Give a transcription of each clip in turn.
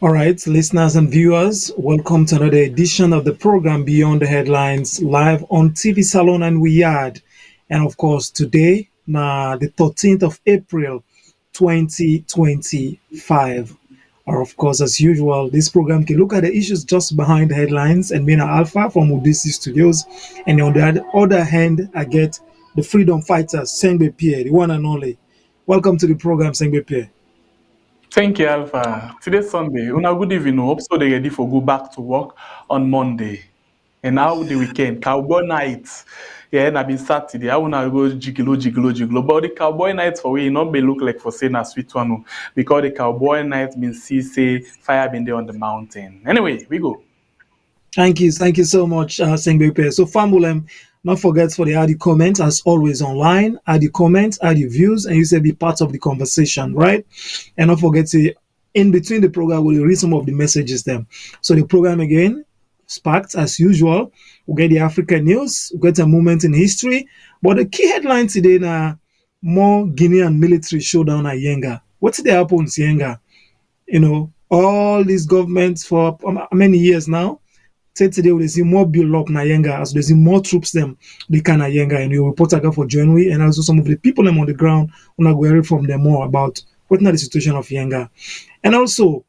All right, listeners and viewers, welcome to another edition of the program Beyond the Headlines, live on TV Salon and Yard. And of course, today, the 13th of April, 2025. Or, of course, as usual, this program can look at the issues just behind the headlines. And Mina Alpha from Udisi Studios. And on the other hand, I get the freedom fighter, Sengbe Pierre, the one and only. Welcome to the program, Sengbe Pierre. Thank you, Alpha. Today's Sunday. Una good evening. Hope so they ready for go back to work on Monday. And how the weekend? Cowboy night. Yeah, and I've been Saturday. I wanna go jiggle. But the cowboy night for we not be look like for saying a sweet one. Because the cowboy night been see say fire been there on the mountain. Anyway, we go. Thank you so much, Sengbepe. So, Famulem, not forget for the add your comments as always online. Add your comments, add your views, and you say be part of the conversation, right? And don't forget to in between the program we'll read some of the messages there. So the program again, sparked as usual. We'll get the African news, we'll get a moment in history. But the key headline today now more Guinean military showdown at Yenga. What's the happen in Yenga? All these governments for many years now say today we see more build up na Yenga as they see more troops them they can at Yenga and you report again for January and also some of the people them on the ground wanna go hear from them more about what's not the situation of Yenga. And also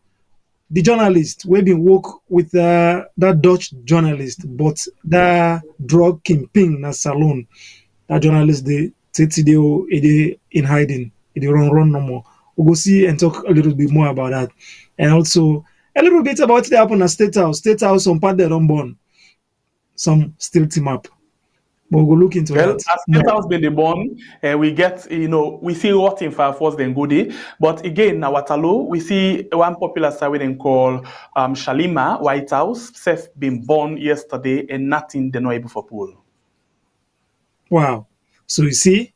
the journalist we've been work with that Dutch journalist but that drug kingpin na salon that journalist they say today in hiding they run no more. We'll go see and talk a little bit more about that. And also a little bit about what happened at State House. State House, some part they don't born. Some still team up. But we'll look into Well, that. as State House been the born, we get, we see what in Fire Force then go there. But again, now Waterloo, we see one popular site we then call Shalima White House, self been born yesterday and nothing they're not able for pool. Wow. So you see,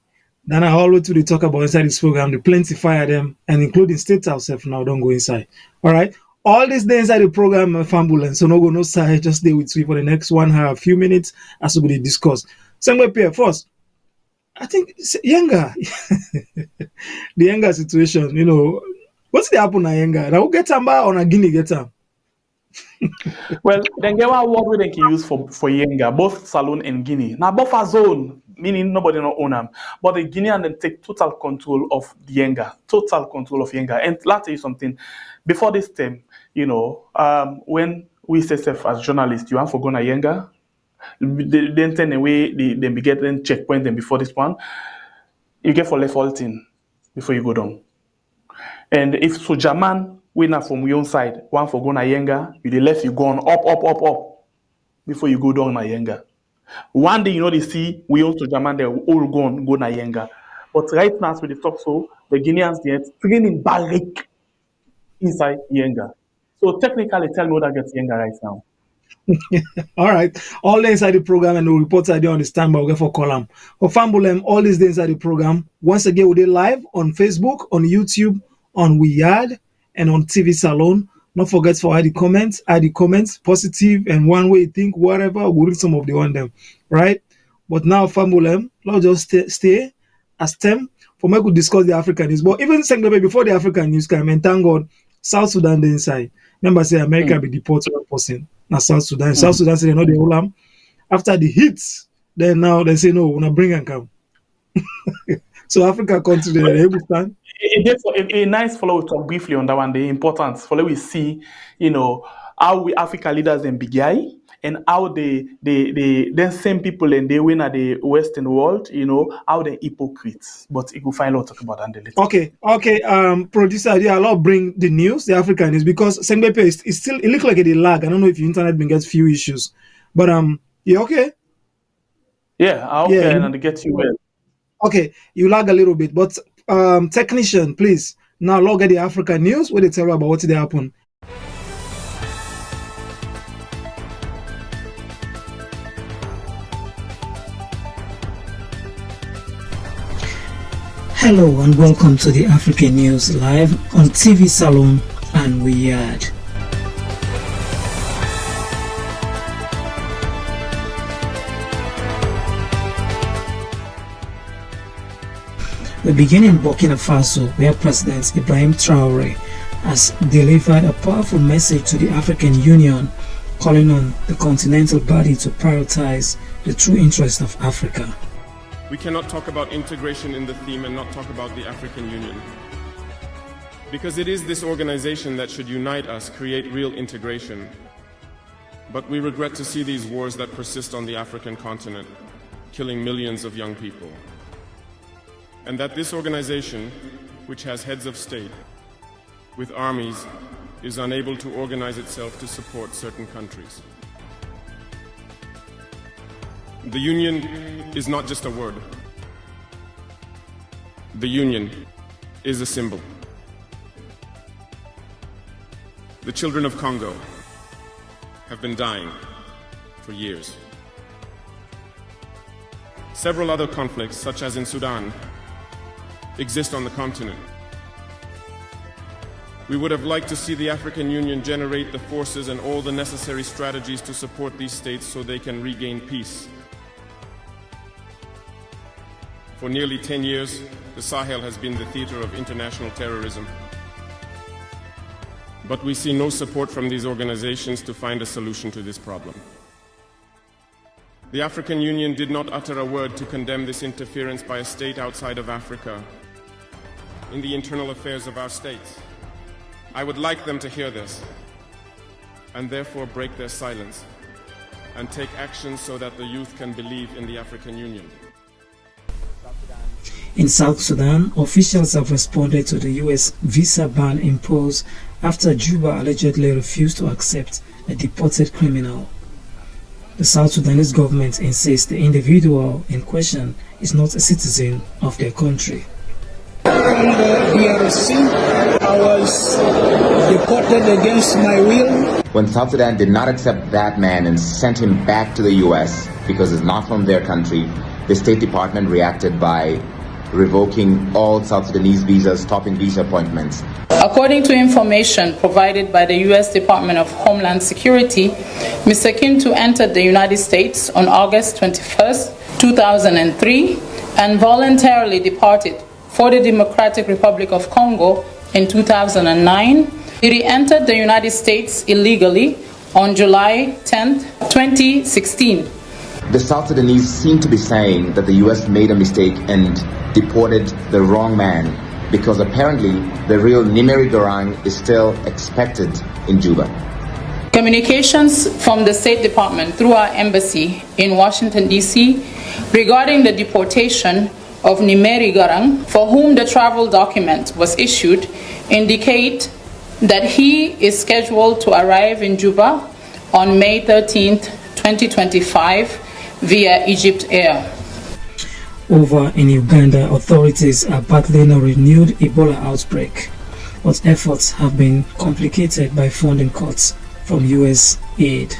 then I always to talk about inside this program, the plenty fire them, and including State House self now don't go inside. All right. All these days inside the program, Fambulan. So no go no side, just stay with me for the next 1 hour, a few minutes as we discuss. Same Pierre, first, I think Yenga, the Yenga situation, what's the happen at Yenga? Now get them or na Guinea get them? Well, then get one word we can use for Yenga, both Salon and Guinea. Now both are zone, meaning nobody not own them. But the Guinean then take total control of the Yenga, total control of Yenga. And let tell you something, before this time, when we say self as journalists, you want for going to Yenga, then turn away, they be getting checkpoint them before this one, you get for left halting before you go down. And if Sojaman winner from your own side, one for going to Yenga, you the left, you go on up before you go down na Yenga. One day, they see we also Sojaman, they all go na Yenga. But right now, as we talk so, the Guineans, they're training barrack inside Yenga. So technically, tell me what I get Yenga right now. All right. All the inside the program and the reports I don't understand, but we'll get for column. For Fambulem, all these days inside the program. Once again, we're live on Facebook, on YouTube, on Yard, and on TV Salon. Not forget for add the comments, positive and one way you think, whatever, we'll read some of the one them. Right? But now, Fambulem, let's just stay as them for me to discuss the African news. But even saying before the African news came, and thank God, South Sudan the inside. Remember, say America be deported 1%. Now South Sudan. South Sudan say they know the whole after the hits, then now they say no, we're not bring and come. So Africa country they able to stand. A nice follow talk briefly on that one, the importance. Follow we see, how we African leaders then begin and how they then same people and they win at the Western world, how they hypocrites. But you will find out talk about that later. Okay. Producer, yeah, I'll bring the news, the African news, because Sengbepe is still it looks like it lag. I don't know if your internet been gets few issues. But you okay? Yeah, okay, and get you well. Okay, you lag a little bit, but technician, please now log at the African news where they tell you about what they happen. Hello and welcome to the African News live on TV Salon and Yard. We begin in Burkina Faso, where President Ibrahim Turay has delivered a powerful message to the African Union, calling on the continental body to prioritize the true interests of Africa. We cannot talk about integration in the theme and not talk about the African Union. Because it is this organization that should unite us, create real integration. But we regret to see these wars that persist on the African continent, killing millions of young people. And that this organization, which has heads of state, with armies, is unable to organize itself to support certain countries. The Union is not just a word. The Union is a symbol. The children of Congo have been dying for years. Several other conflicts, such as in Sudan, exist on the continent. We would have liked to see the African Union generate the forces and all the necessary strategies to support these states so they can regain peace. For nearly 10 years, the Sahel has been the theater of international terrorism. But we see no support from these organizations to find a solution to this problem. The African Union did not utter a word to condemn this interference by a state outside of Africa in the internal affairs of our states. I would like them to hear this and therefore break their silence and take action so that the youth can believe in the African Union. In South Sudan, officials have responded to the U.S. visa ban imposed after Juba allegedly refused to accept a deported criminal. The South Sudanese government insists the individual in question is not a citizen of their country. Under DRC, I was deported against my will. When South Sudan did not accept that man and sent him back to the U.S. because he's not from their country, the State Department reacted by revoking all South Sudanese visas, stopping visa appointments. According to information provided by the U.S. Department of Homeland Security, Mr. Kintu entered the United States on August 21st, 2003, and voluntarily departed for the Democratic Republic of Congo in 2009. He re-entered the United States illegally on July 10th, 2016. The South Sudanese seem to be saying that the U.S. made a mistake and deported the wrong man, because apparently the real Nimeri Garang is still expected in Juba. Communications from the State Department through our embassy in Washington, D.C. regarding the deportation of Nimeri Garang, for whom the travel document was issued, indicate that he is scheduled to arrive in Juba on May 13th, 2025 via Egypt Air. Over in Uganda, authorities are battling a renewed Ebola outbreak, but efforts have been complicated by funding cuts from U.S. aid.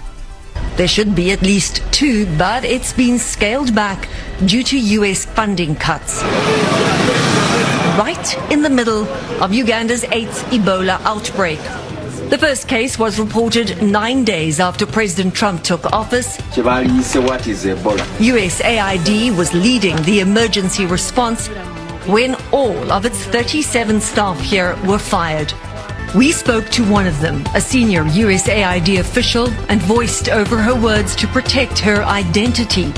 There should be at least 2, but it's been scaled back due to U.S. funding cuts. Right in the middle of Uganda's 8th Ebola outbreak. The first case was reported 9 days after President Trump took office. What is Ebola? USAID was leading the emergency response when all of its 37 staff here were fired. We spoke to one of them, a senior USAID official, and voiced over her words to protect her identity.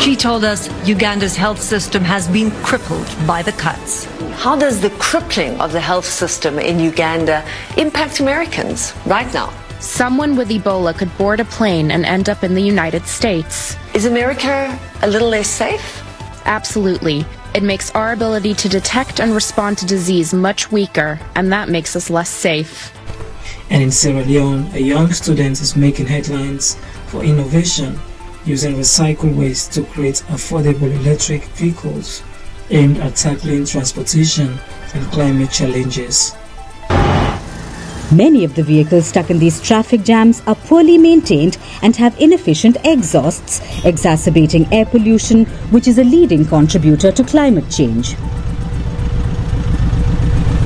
She told us Uganda's health system has been crippled by the cuts. How does the crippling of the health system in Uganda impact Americans right now? Someone with Ebola could board a plane and end up in the United States. Is America a little less safe? Absolutely. It makes our ability to detect and respond to disease much weaker, and that makes us less safe. And in Sierra Leone, a young student is making headlines for innovation using recycled waste to create affordable electric vehicles aimed at tackling transportation and climate challenges. Many of the vehicles stuck in these traffic jams are poorly maintained and have inefficient exhausts, exacerbating air pollution, which is a leading contributor to climate change.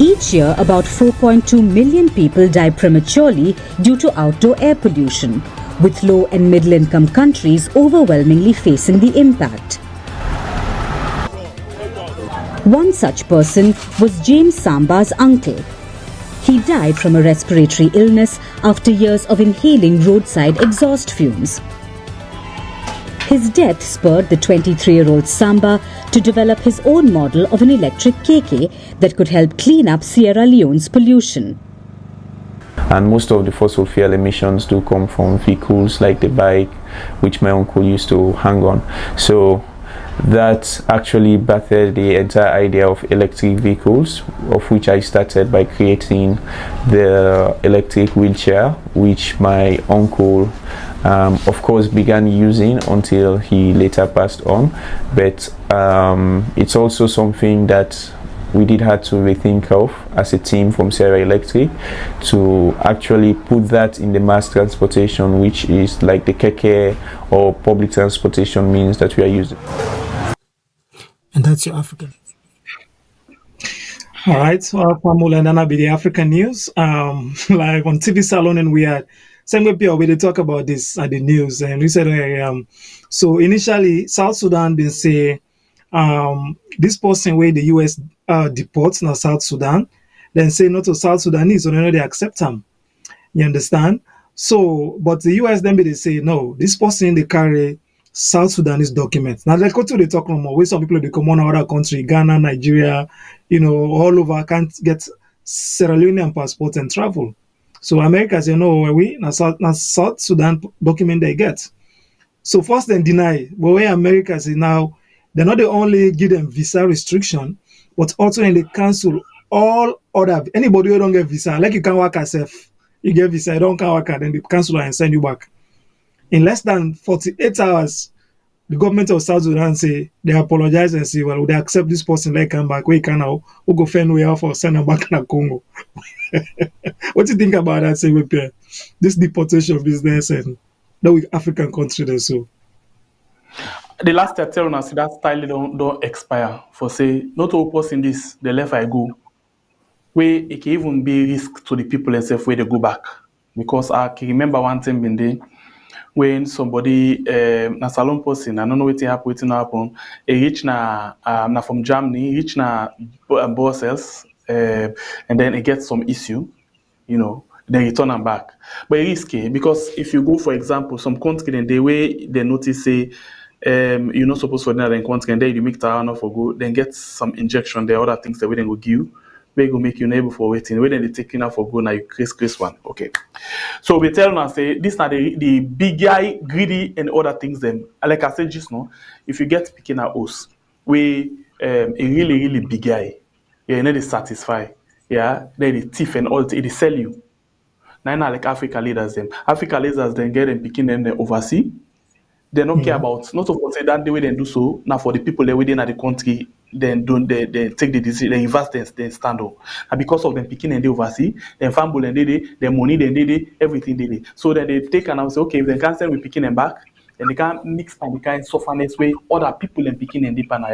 Each year, about 4.2 million people die prematurely due to outdoor air pollution, with low and middle-income countries overwhelmingly facing the impact. One such person was James Samba's uncle. He died from a respiratory illness after years of inhaling roadside exhaust fumes. His death spurred the 23-year-old Samba to develop his own model of an electric keke that could help clean up Sierra Leone's pollution. And most of the fossil fuel emissions do come from vehicles like the bike, which my uncle used to hang on. So that actually battered the entire idea of electric vehicles, of which I started by creating the electric wheelchair, which my uncle of course began using until he later passed on. But it's also something that we did have to rethink of as a team from Sierra Electric to actually put that in the mass transportation, which is like the keke or public transportation means that we are using. And that's your African. All right, so Pamela and Anna be the African news. Live on TV Salon, and we had same way we they talk about this at the news, and we said so initially South Sudan been say this person where the US deports now South Sudan, then say not to South Sudanese, so they accept them. You understand? So, but the US then they say no, this person they carry South Sudanese documents. Now let's go to the talk no more. Where some people they come on other country, Ghana, Nigeria, all over can't get Sierra Leonean passport and travel. So America say no, we now South Sudan document they get. So first then deny, but where America say now they not the only give them visa restriction, but also in the cancel all other anybody who don't get visa, like you can work yourself, you get visa, you don't can work, then they cancel and send you back. In less than 48 hours, the government of South Sudan say they apologize and say, well, they accept this person, like come back, we can now, we go find way out for send them back to Congo. What do you think about that, say, this deportation business and that with African countries so? The last I tell us that style don't expire for say not all person this the left I go where it can even be risk to the people themselves where they go back, because I can remember one time in there when somebody na salon person I don't know what happen he reach na from Germany, reach na Brussels and then he gets some issue, they return them back. But it's risky because if you go, for example, some country then the way they notice say you're not supposed to ordinary country and then you make Tahana for go, then get some injection, there are other things that we then will give you, we go make you able for waiting. When they take you now for go now you crease one. Okay. So we tell now say this now the big guy greedy and other things then. Like I said just now, if you get picking at us, we a really, really big guy, yeah, they satisfy. Yeah, they the thief and all they sell you. Now like Africa leaders them. Africa leaders then get them picking them they oversee. They don't care about not of say that the way they do so. Now for the people that within the country, then don't they take the decision, they invest, then stand up. And because of them picking and they oversee, then famble and they their money, then they everything they. So then they take and say, okay, if they can't send we picking them back, then they can't mix and they can't softness way other people and picking and deep and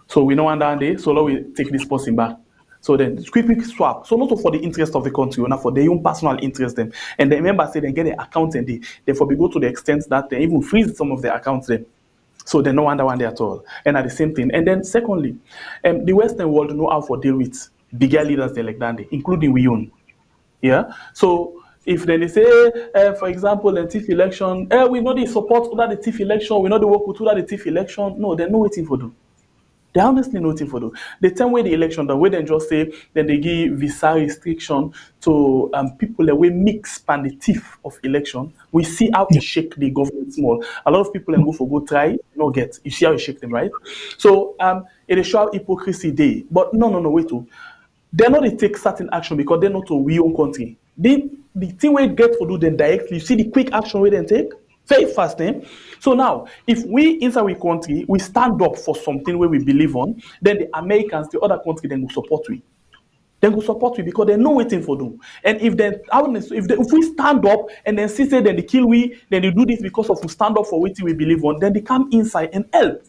so we know one day, so now we take this person back. So then quick swap. So not for the interest of the country, not for their own personal interest them. And the members say they get the account and they therefore we go to the extent that they even freeze some of their accounts them. So they no wonder one day at all. And at the same thing. And then secondly, the Western world know how to deal with bigger leaders like that, including we own. Yeah. So if then they say, for example, the TIF election, we know the support under the TIF election, we know the work with under the TIF election. No, they're no waiting for them. They honestly nothing for them. The time when the election done, where they just say, then they give visa restriction to people that we mix pan the teeth of election. We see how it shake the government small. A lot of people then go for go try, not get. You see how it shake them, right? So it is show hypocrisy day. But no, wait to. They're not to take certain action because they're not to we own country. The thing we get to do them directly, you see the quick action we then take. Very fast, eh? So now, if we inside our country, we stand up for something where we believe on, then the Americans, the other country, then will support we. Then will support we because they're not waiting for them. And if we stand up and then see say then they kill we, then they do this because of we stand up for what we believe on, then they come inside and help.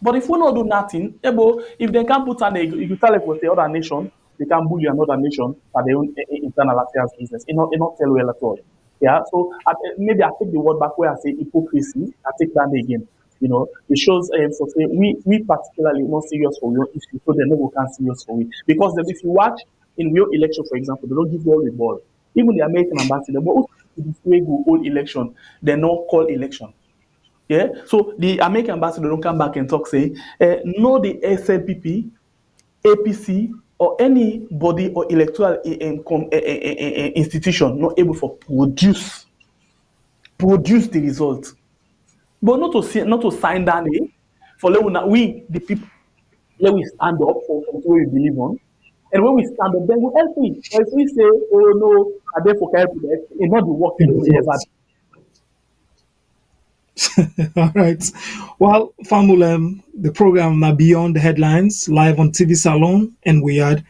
But if we not do nothing, if they can't put on you tell it with the other nation, they can bully another nation for their own internal affairs business. It not tell well at all. Yeah, so maybe I take the word back where I say hypocrisy. I take that again. It shows for say we particularly not serious for your issue, so they never can serious for it. Because then if you watch in real election, for example, they don't give you all the ball. Even the American ambassador, but also the whole election, they not call election. Yeah. So the American ambassador don't come back and talk say, no, the SLPP, APC, or any body or electoral institution not able to produce the result. But not to sign down it for we the people let we stand up for what we believe on. And when we stand up, then we help me. If we say, oh no, I therefore help you, it's not the work All right. Well, Famulem, the program now Beyond the Headlines, live on TV Salon and we had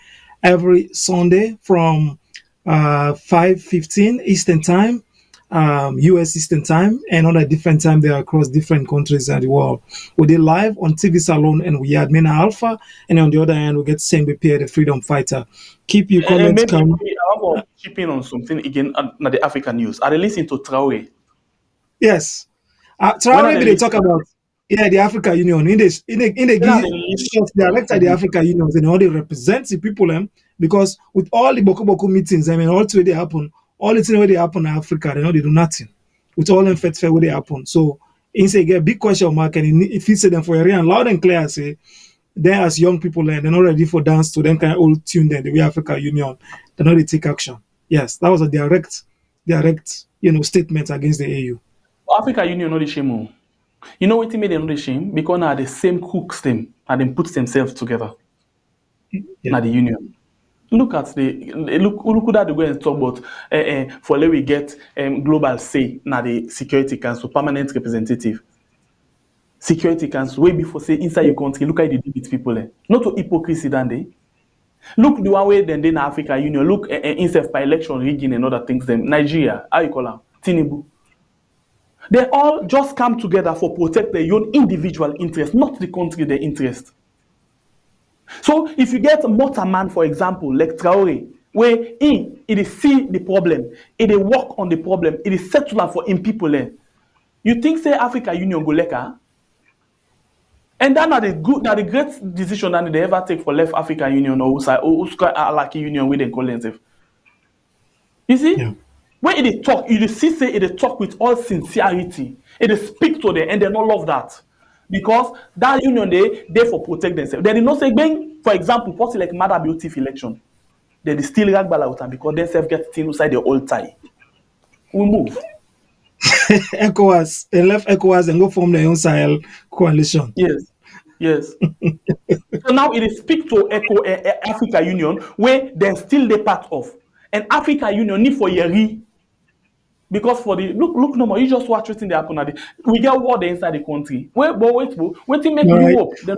every Sunday from 5:15 Eastern Time, US Eastern Time, and on a different time there across different countries in the world. We did live on TV Salon and we had Mena Alpha, and on the other hand, we get Sengbe, the freedom fighter. Keep your comments coming. I want to chip in on something again on the African news. I listen to Turay. Yes. Traoré, they talk about the African Union in the director of the African Union, and all they represent the people because with all the Boko meetings, I mean, all the way they happen, all the things where they happen in Africa, they know they do nothing. With all them fair where they happen. So it's a big question mark, and if you say them for a real loud and clear, say they as young people they're not ready for dance to them kind of old tune then the way African Union, they know they take action. Yes, that was a direct statement against the AU. Africa Union not the shame. You know what made them not the shame? Because now the same cooks them and them put themselves together. Now the union. Look at look at the way and talk about for let we get global say now the Security Council permanent representative. Security Council way before say inside your country. Look at the deal with people. Not to hypocrisy than they. Look the one way then in Africa Union. Look instead by election rigging and other things. Them Nigeria, how you call them? Tinubu. They all just come together for protect their own individual interest, not the country their interest. So if you get Motaman, for example, like Traoré, where it is see the problem, it is work on the problem, it is settle for in people. You think say Africa Union go leka? And that are the great decision that they ever take for left Africa Union or Alaki Union where they call themselves. You see? Yeah. When it is talk, it is say it is talk with all sincerity. It is speak to them, and they don't love that because that union they for protect themselves. They did not say, for example, party like Mother Beauty election, they still ragbala out because themselves get things inside the old tie. We move. ECOWAS, they left ECOWAS and go form their own Sahel coalition. Yes. So now it is speak to Africa Union where they're still the part of, and Africa Union need for year. Because for the look no more, you just watch what's in the happen. We get war inside the country. Wait to make you hope. The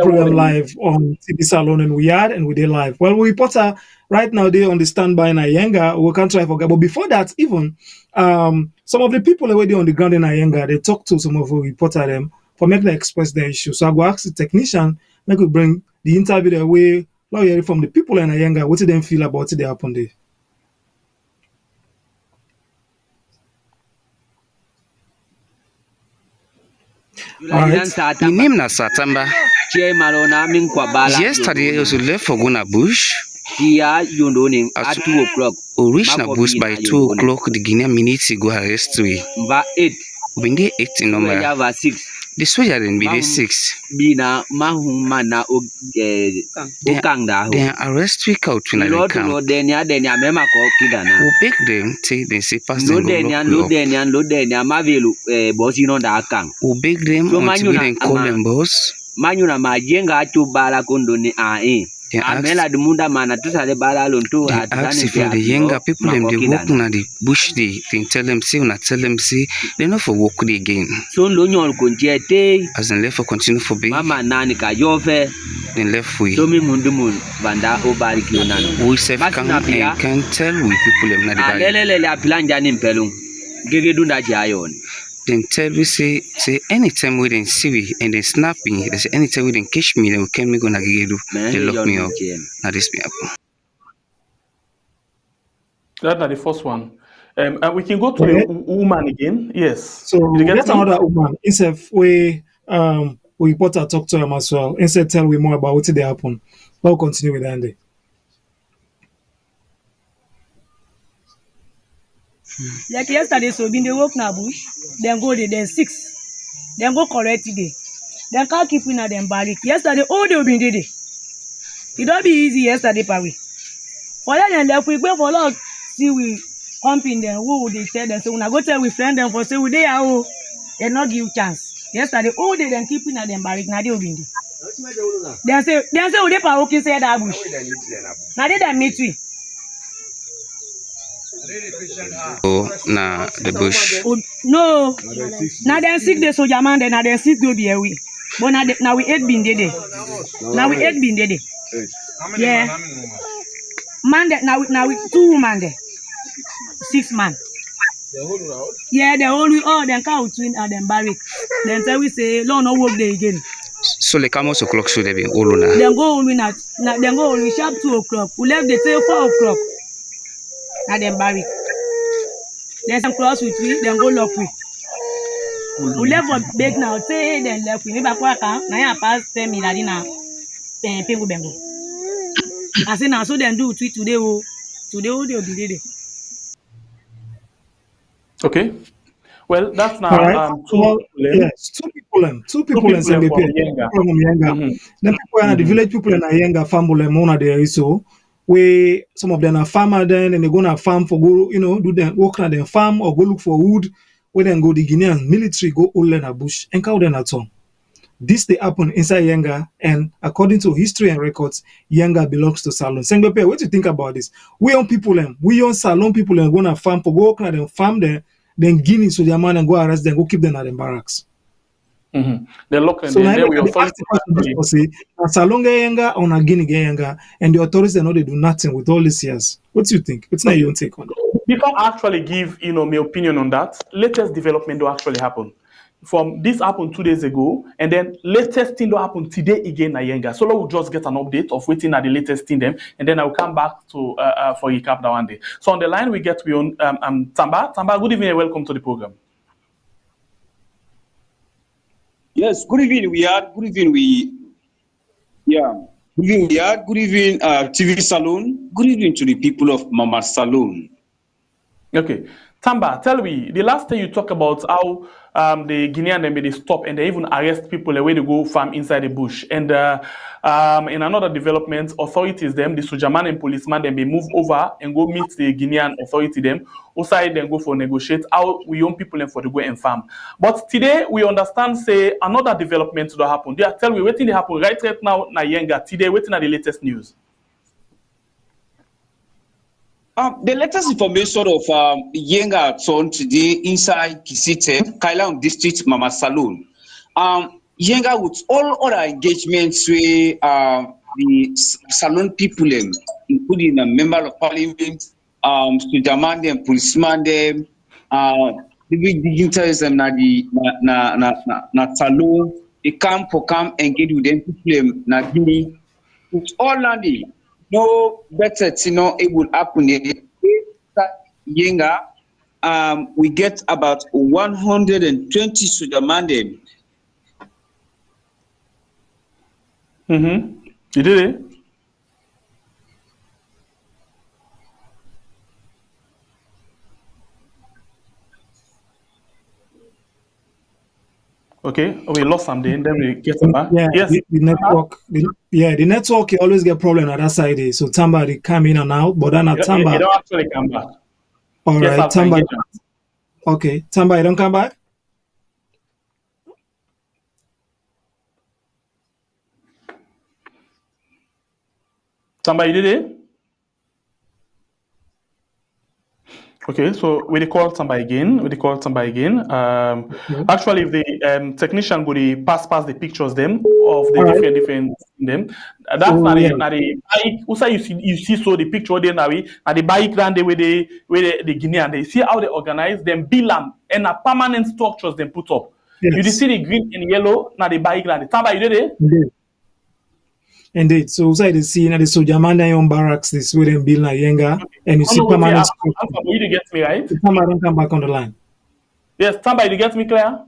program live on TV Salon and we are and we did live. Well, we reporter right now they on the standby in Yenga. We can't try forget. But before that, even some of the people already on the ground in Yenga, they talk to some of the reporter them for make them express their issue. So I go ask the technician, make we bring the interview their way. Now hear from the people in Yenga. What do they feel about it? They happen there. My name is Satamba. Yesterday I was left for Guna Bush. At 2 o'clock. We reached the bush by 2 o'clock. The Guinean minutes go arrest me. When they 8 in number. The soldier then be the 6. Then arrest we out when I come. We beg them till they say pass them. We beg them until we then call them boss. They ask if the younger people them they walk na the bush they tell them say they not for walk again. As in left for continue for being then left we self can tell we people them na the then tell we say anytime we didn't see we and then snap me, they say anytime we didn't catch me, then we can go na gigedu. They lock me up. Now this me up. That's the first one. And we can go to the woman again. Yes. So that's another woman. Instead we reporter talk to him as well. Instead tell we more about what they happen. We'll continue with Andy. Like yesterday, so been they work na bush, then go there, then 6, then go correct today. Then can't keep in at them barrack. Yesterday, all they been did it. It don't be easy yesterday, Paris. For that, and if we go for lot, see we pumping them, who would they tell them? So when I go tell we friend them for say we they are they not give chance. Yesterday, all they then keeping at them barrack, now they been there. They say they power okay say that bush. Now they that meet we. Oh, na the bush. Oh, no. Now they sick the soldier man, then now they sick go be away. But now we 8 been there. Now we 8 been there. Yeah. Man, now we 2 women there. 6 man. Yeah, the whole we all then count twin and then barrack. Then say we say, Lord, no work there again. So the Kamos o'clock should have been all na. Then go only then go only sharp 2 o'clock. We left the say 4 o'clock. Now then barrack. Then some cross with we, then go lock we. We left for big now, say then left we. Never quite now I pass 10 minutes now. Pengu bengo. I say now so then do tweet today. They'll be there. Okay. Well, that's now All right. Yes, two people in Zembe from Yenga. Yenga. Then people are the village people in Yenga family mona there so where some of them are farmer then and they're gonna farm for go, do them work on their farm or go look for wood, where then go the Guinean military go all in a bush and cow them at home. This they happen inside Yenga, and according to history and records, Yenga belongs to Salon. Sengbepe, what do you think about this? We on people we on Salon people and gonna farm for go work on them farm there. Then Guinea so their man and go arrest them, go keep them at the barracks. They're looking so there. We authority Salonga Yenga on a Guinea Yenga, and the authorities they know they do nothing with all these years. What do you think? What's not your take on it? Before I actually give my opinion on that, latest development do actually happen. From this happened 2 days ago, and then latest thing will happen today again at Yenga. So we'll just get an update of waiting at the latest thing them, and then I'll come back to for recap that one day. So on the line we get we on Tamba. Tamba, good evening and welcome to the program. Yes, good evening. Good evening. Good evening, TV Salon. Good evening to the people of Mama Salon. Okay. Tamba, tell me, the last time you talk about how the Guinean they stop and they even arrest people the way they go farm inside the bush. And in another development, authorities them, the sojaman and policeman them, they move over and go meet the Guinean authority them. Outside then go for negotiate how we young people them for the go and farm. But today we understand say another development to happen. They are tell me waiting to happen right now na Yenga. Today waiting at the latest news. The latest information of Yenga on today inside Kisite, Kailang District, Mama Saloon. Yenga with all other engagements with the Salon people, including a member of parliament, Sujaman them, policeman them, the big digitalism na Salon, they come engage with them people na Guinea. It's all landing. No better, it will happen. Yenga, we get about 120 Sudamande. You did it? Okay, we lost something, then we get them back. Yeah, yes. the network. The network you always get problem on that side. So Tamba they come in and out, but then Tamba. You don't actually come back. All yes, right, Tamba. Okay, Tamba, you don't come back. Tamba, you did it? Okay, so we call somebody again. Actually, if the technician go to pass the pictures them of the different them. That's not the bike. Also, you see so the picture there now. And the bike land where the Guinean they see how they organize them bill and a permanent structures them put up. Yes. You see the green and yellow now the bike land. Tamba, you did it? Indeed. So outside the scene, the Sojamanda on barracks, this way them build Yenga, and you see permanent. You get me right? Tamba, don't come back on the line. Yes, Tamba, you get me clear?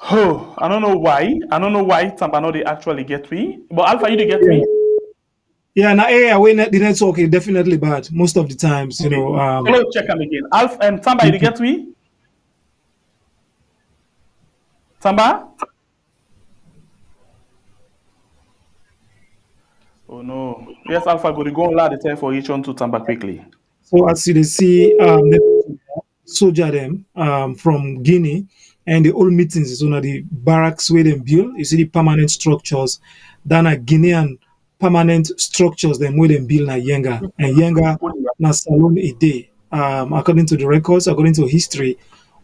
Oh, I don't know why. Tamba, no, they actually get me. But Alpha, you get me? Yeah, now the network is definitely bad most of the times, you know. Let's check them again. Alf and Tamba, you get me? Tamba? Oh no. Yes, Alpha, go on loud the time for each one to Tamba quickly. So as you see, soldier them from Guinea, and the old meetings is one of the barracks where they build. You see the permanent structures, then a Guinean permanent structures them where they build na Yenga, and Yenga na salon a day, according to the records, according to history.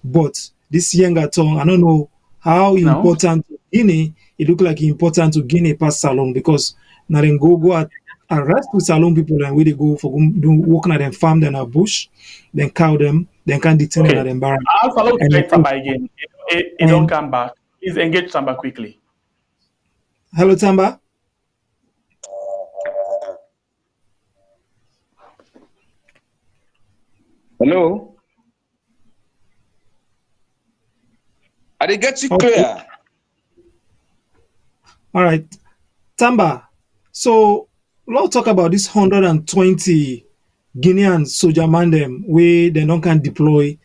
But this Yenga tongue, I don't know how important to Guinea. It look like important to Guinea past salon because now then go at arrest with salon people and where they go for do working at them farm them a bush, then cow them, then can detain them at them barrack. I'll follow Tamba again. It don't come back. Please engage Tamba quickly. Hello, Tamba. Hello. I didn't get you clear. All right, Tamba. So let's talk about this 120 Guinean soldier man them where they don't can deploy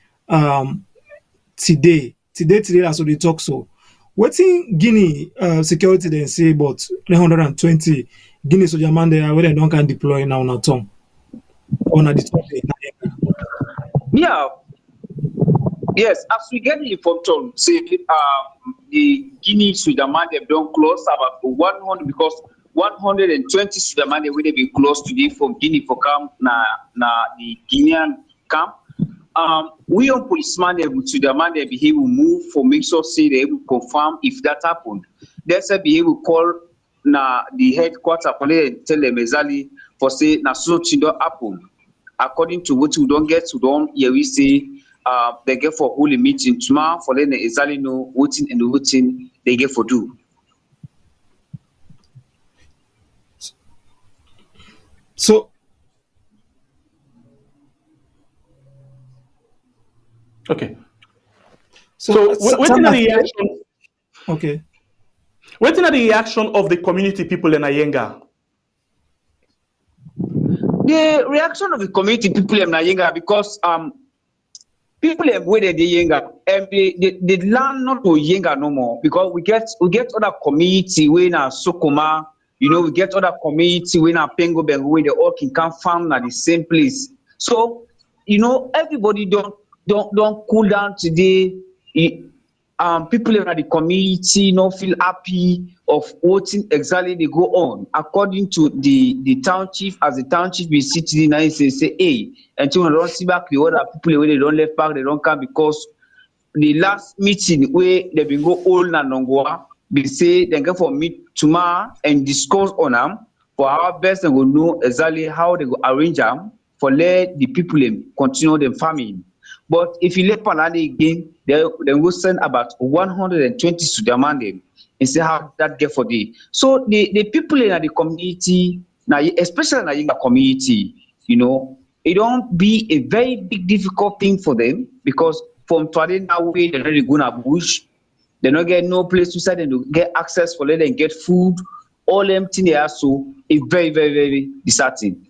today. That's what they talk so. What's in Guinea security then say about 120 Guinea soldier man there where they don't can deploy now on a tongue? On a Yeah. Yes, as we get the informed, say the Guinea Sudan they don't close about 100 because 120 Sudan they will be close today from Guinea for camp na the Guinean camp. We on policeman they will Sudan they be able move for make sure say they able confirm if that happened. There's a be able call na the headquarter police and tell them exactly for say na so chindo happen. According to what we don't get to them, here we say they get for holy meeting tomorrow for them exactly know what and what they get for do. So okay. So waiting at the reaction. Okay. Waiting at the reaction of the community people in Yenga. The reaction of the community people in Yenga because people have waited the Yenga and they learn not to Yenga no more because we get other community when Sokoma, you know, we get other community when Pengo Bengo where they all can come from at the same place. So, you know, everybody don't cool down today. People in the community not feel happy of what exactly they go on. According to the town chief, as the town chief we sit in and say, hey, until we don't see back the other people where they don't left back, they don't come because the last meeting where they been go all na Nongoa, they say they go for meet tomorrow and discuss on them for our best and we know exactly how they go arrange them for let the people continue them farming. But if you let Panani again, they will send about 120 Sudan and see how that get for the. So the people in the community, now especially in the community, you know, it don't be a very big difficult thing for them because from today now way they're not going to bush, they don't get no place to send and get access for them and get food, all empty there. So it's very, very, very disheartening.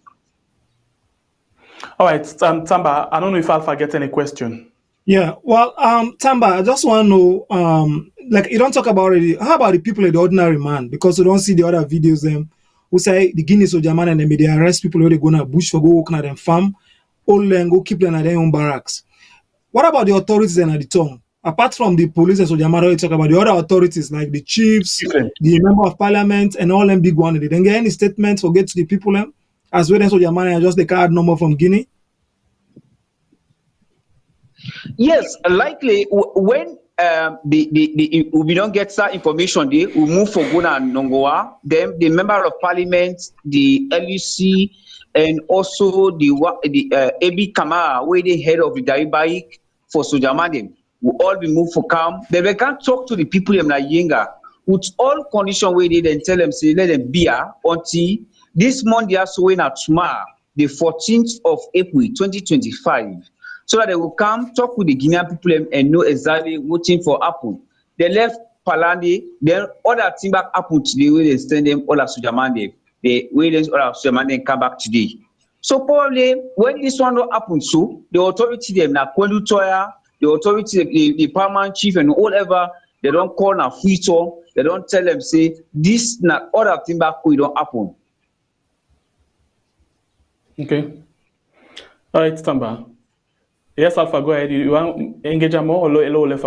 All right, Tamba, I don't know if I'll forget any question. Yeah, well, Tamba, I just want to know, like, you don't talk about it. How about the people in the ordinary man? Because we don't see the other videos them who say the Guinea soldier man and they arrest people who they go to bush for go work at them farm, all them go keep them at their own barracks. What about the authorities and at the tongue? Apart from the police and soldier man, we talk about the other authorities like the chiefs, the member of parliament, and all them big ones. They didn't get any statement for get to the people them. As well as soldier man and just the card number from Guinea. Yes, likely when we don't get that information, we move for Guna and Nongoa. Then the member of parliament, the LUC, and also the AB Kamara, where the head of the Daibaik for Sojamadim, will all be moved for camp. Then we can talk to the people in Yenga with all conditions where they then tell them, say, let them be here until this month, they are so in tomorrow, the 14th of April 2025. So that they will come talk with the Guinean people and know exactly what thing for happen. They left Palandi, then other thing back happen today where they send them all as Sujamande. the Williams or German then come back today. So probably when this one don't happen, so the authority them na Toya, the authority, the paramount chief and whatever, they don't call na Fito, they don't tell them say this na other thing back we don't happen. Okay. All right, Tamba. Yes, Alpha, go ahead. You want to engage more or low left?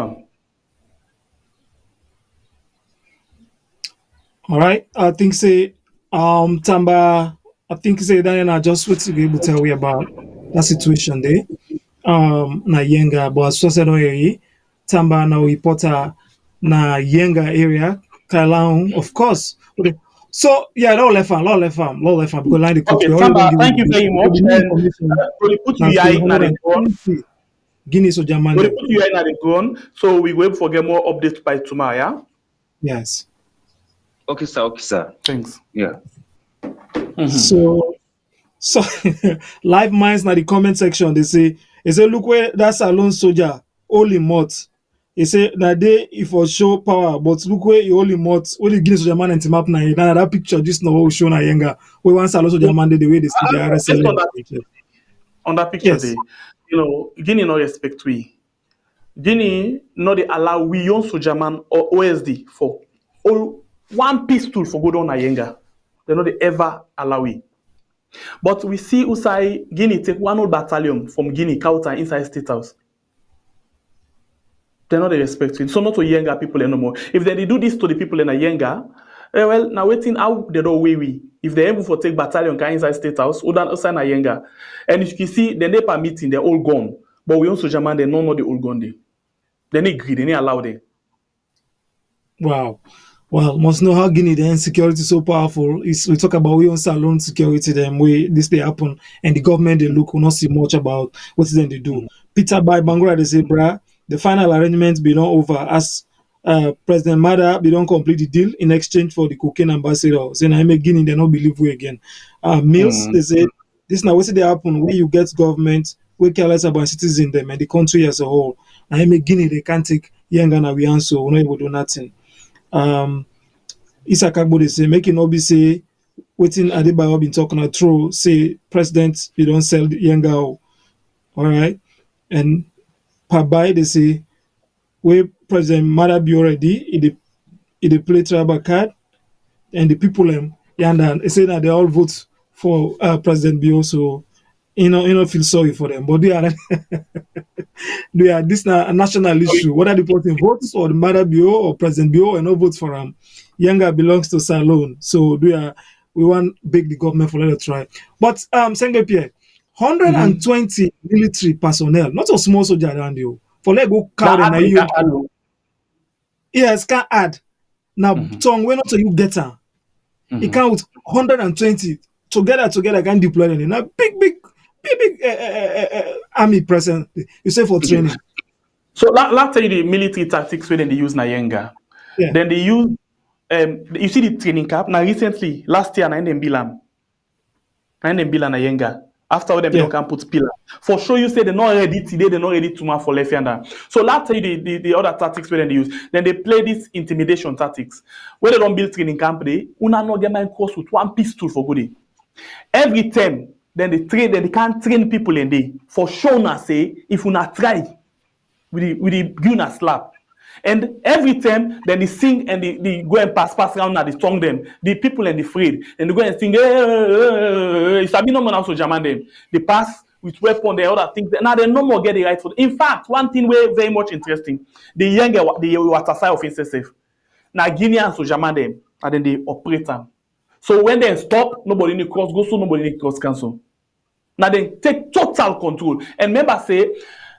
All right. I think say Tamba. I think say Daniel I just wait to be able to tell you about that situation there. Na Yenga, but as I said already, Tamba na reporter na Yenga area, Kailaung, of course. Okay. So yeah, law left farm, because line the Okay, Tamba, thank you very much. And we put you here in the ground. Guinea so German. We put you here in the ground, so we will forget more updates by tomorrow. Yeah? Yes. Okay, sir. Thanks. Yeah. So live minds na the comment section. They say look where that Salon soldier only mot. He say na day if for show power, but look where he only mot. Only Guinea soldier man and team up na that picture. This no what we show na Yenga. We want Salon soldier man the way they see the RSL. On that picture, yes. You know, Guinea no respect we. Guinea no they allow we young soldier man or OSD for all one pistol for go down na Yenga. They know they ever allow it. But we see Usai Guinea take one old battalion from Guinea Kauta inside State House. They know they respect it. So not to Yenga people anymore. If they do this to the people in a Yenga, well, now waiting how they don't we. If they're able to take battalion inside State House, or than outside a Yenga. And if you can see the NEPA meeting, they're all gone. But we also German, they don't know the all gone there. They need greed, they need allow them. Wow. Well, must know how Guinea the insecurity so powerful. Is we talk about we on Salon security them way this they happen and the government they look will not see much about what then they do. Peter by Bangura they say, brah, the final arrangements be not over as President Mada they don't complete the deal in exchange for the cocaine ambassador. Saying I make Guinea they not believe we again. Mills they say this now what they happen where you get government we careless about citizens them and the country as a whole. I make Guinea they can't take Yenga na we answer we not able to do nothing. Isakagbo they say make it not be say waiting Adebayo been talking through say president you don't sell the Yenga all right and Pabai they say where President Mada be already it play tribal card and the people they say that they all vote for President Bio so you know feel sorry for them but they are this a national issue whether the person votes or the Mada Bio or President Bio and no vote for him. Yenga belongs to Salon, so we want beg the government for let it try. But Sengbe Pierre, 120 military personnel, not a small soldier around you. For let go count and yes, can add. Now tongue when not you get her. It count 120 together can deploy them. Now big army present. You say for training. So let's tell you the military tactics when they use Yenga. Yeah. Then they use you see the training camp now recently last year na Bilan na Yenga after them don't can put pillar for sure you say they're not ready today they're not ready tomorrow for left hander. So let's tell you the other tactics where they use then they play this intimidation tactics where they don't build training camp they una no get my course with one pistol for good every time then they can't train people in day for sure na say if una try with the gun slap. And every time, then they sing and they go and pass around and they song them. The people and the afraid. And they go and sing, it's a no man also German them. They pass with weapon, the other things. Now they no more get the right foot. In fact, one thing very much interesting, the younger, the water side of SSF. Now Guineans so German them, and then they operate them. So when they stop, nobody need cross go, so nobody need cross cancel. Now they take total control. And remember say,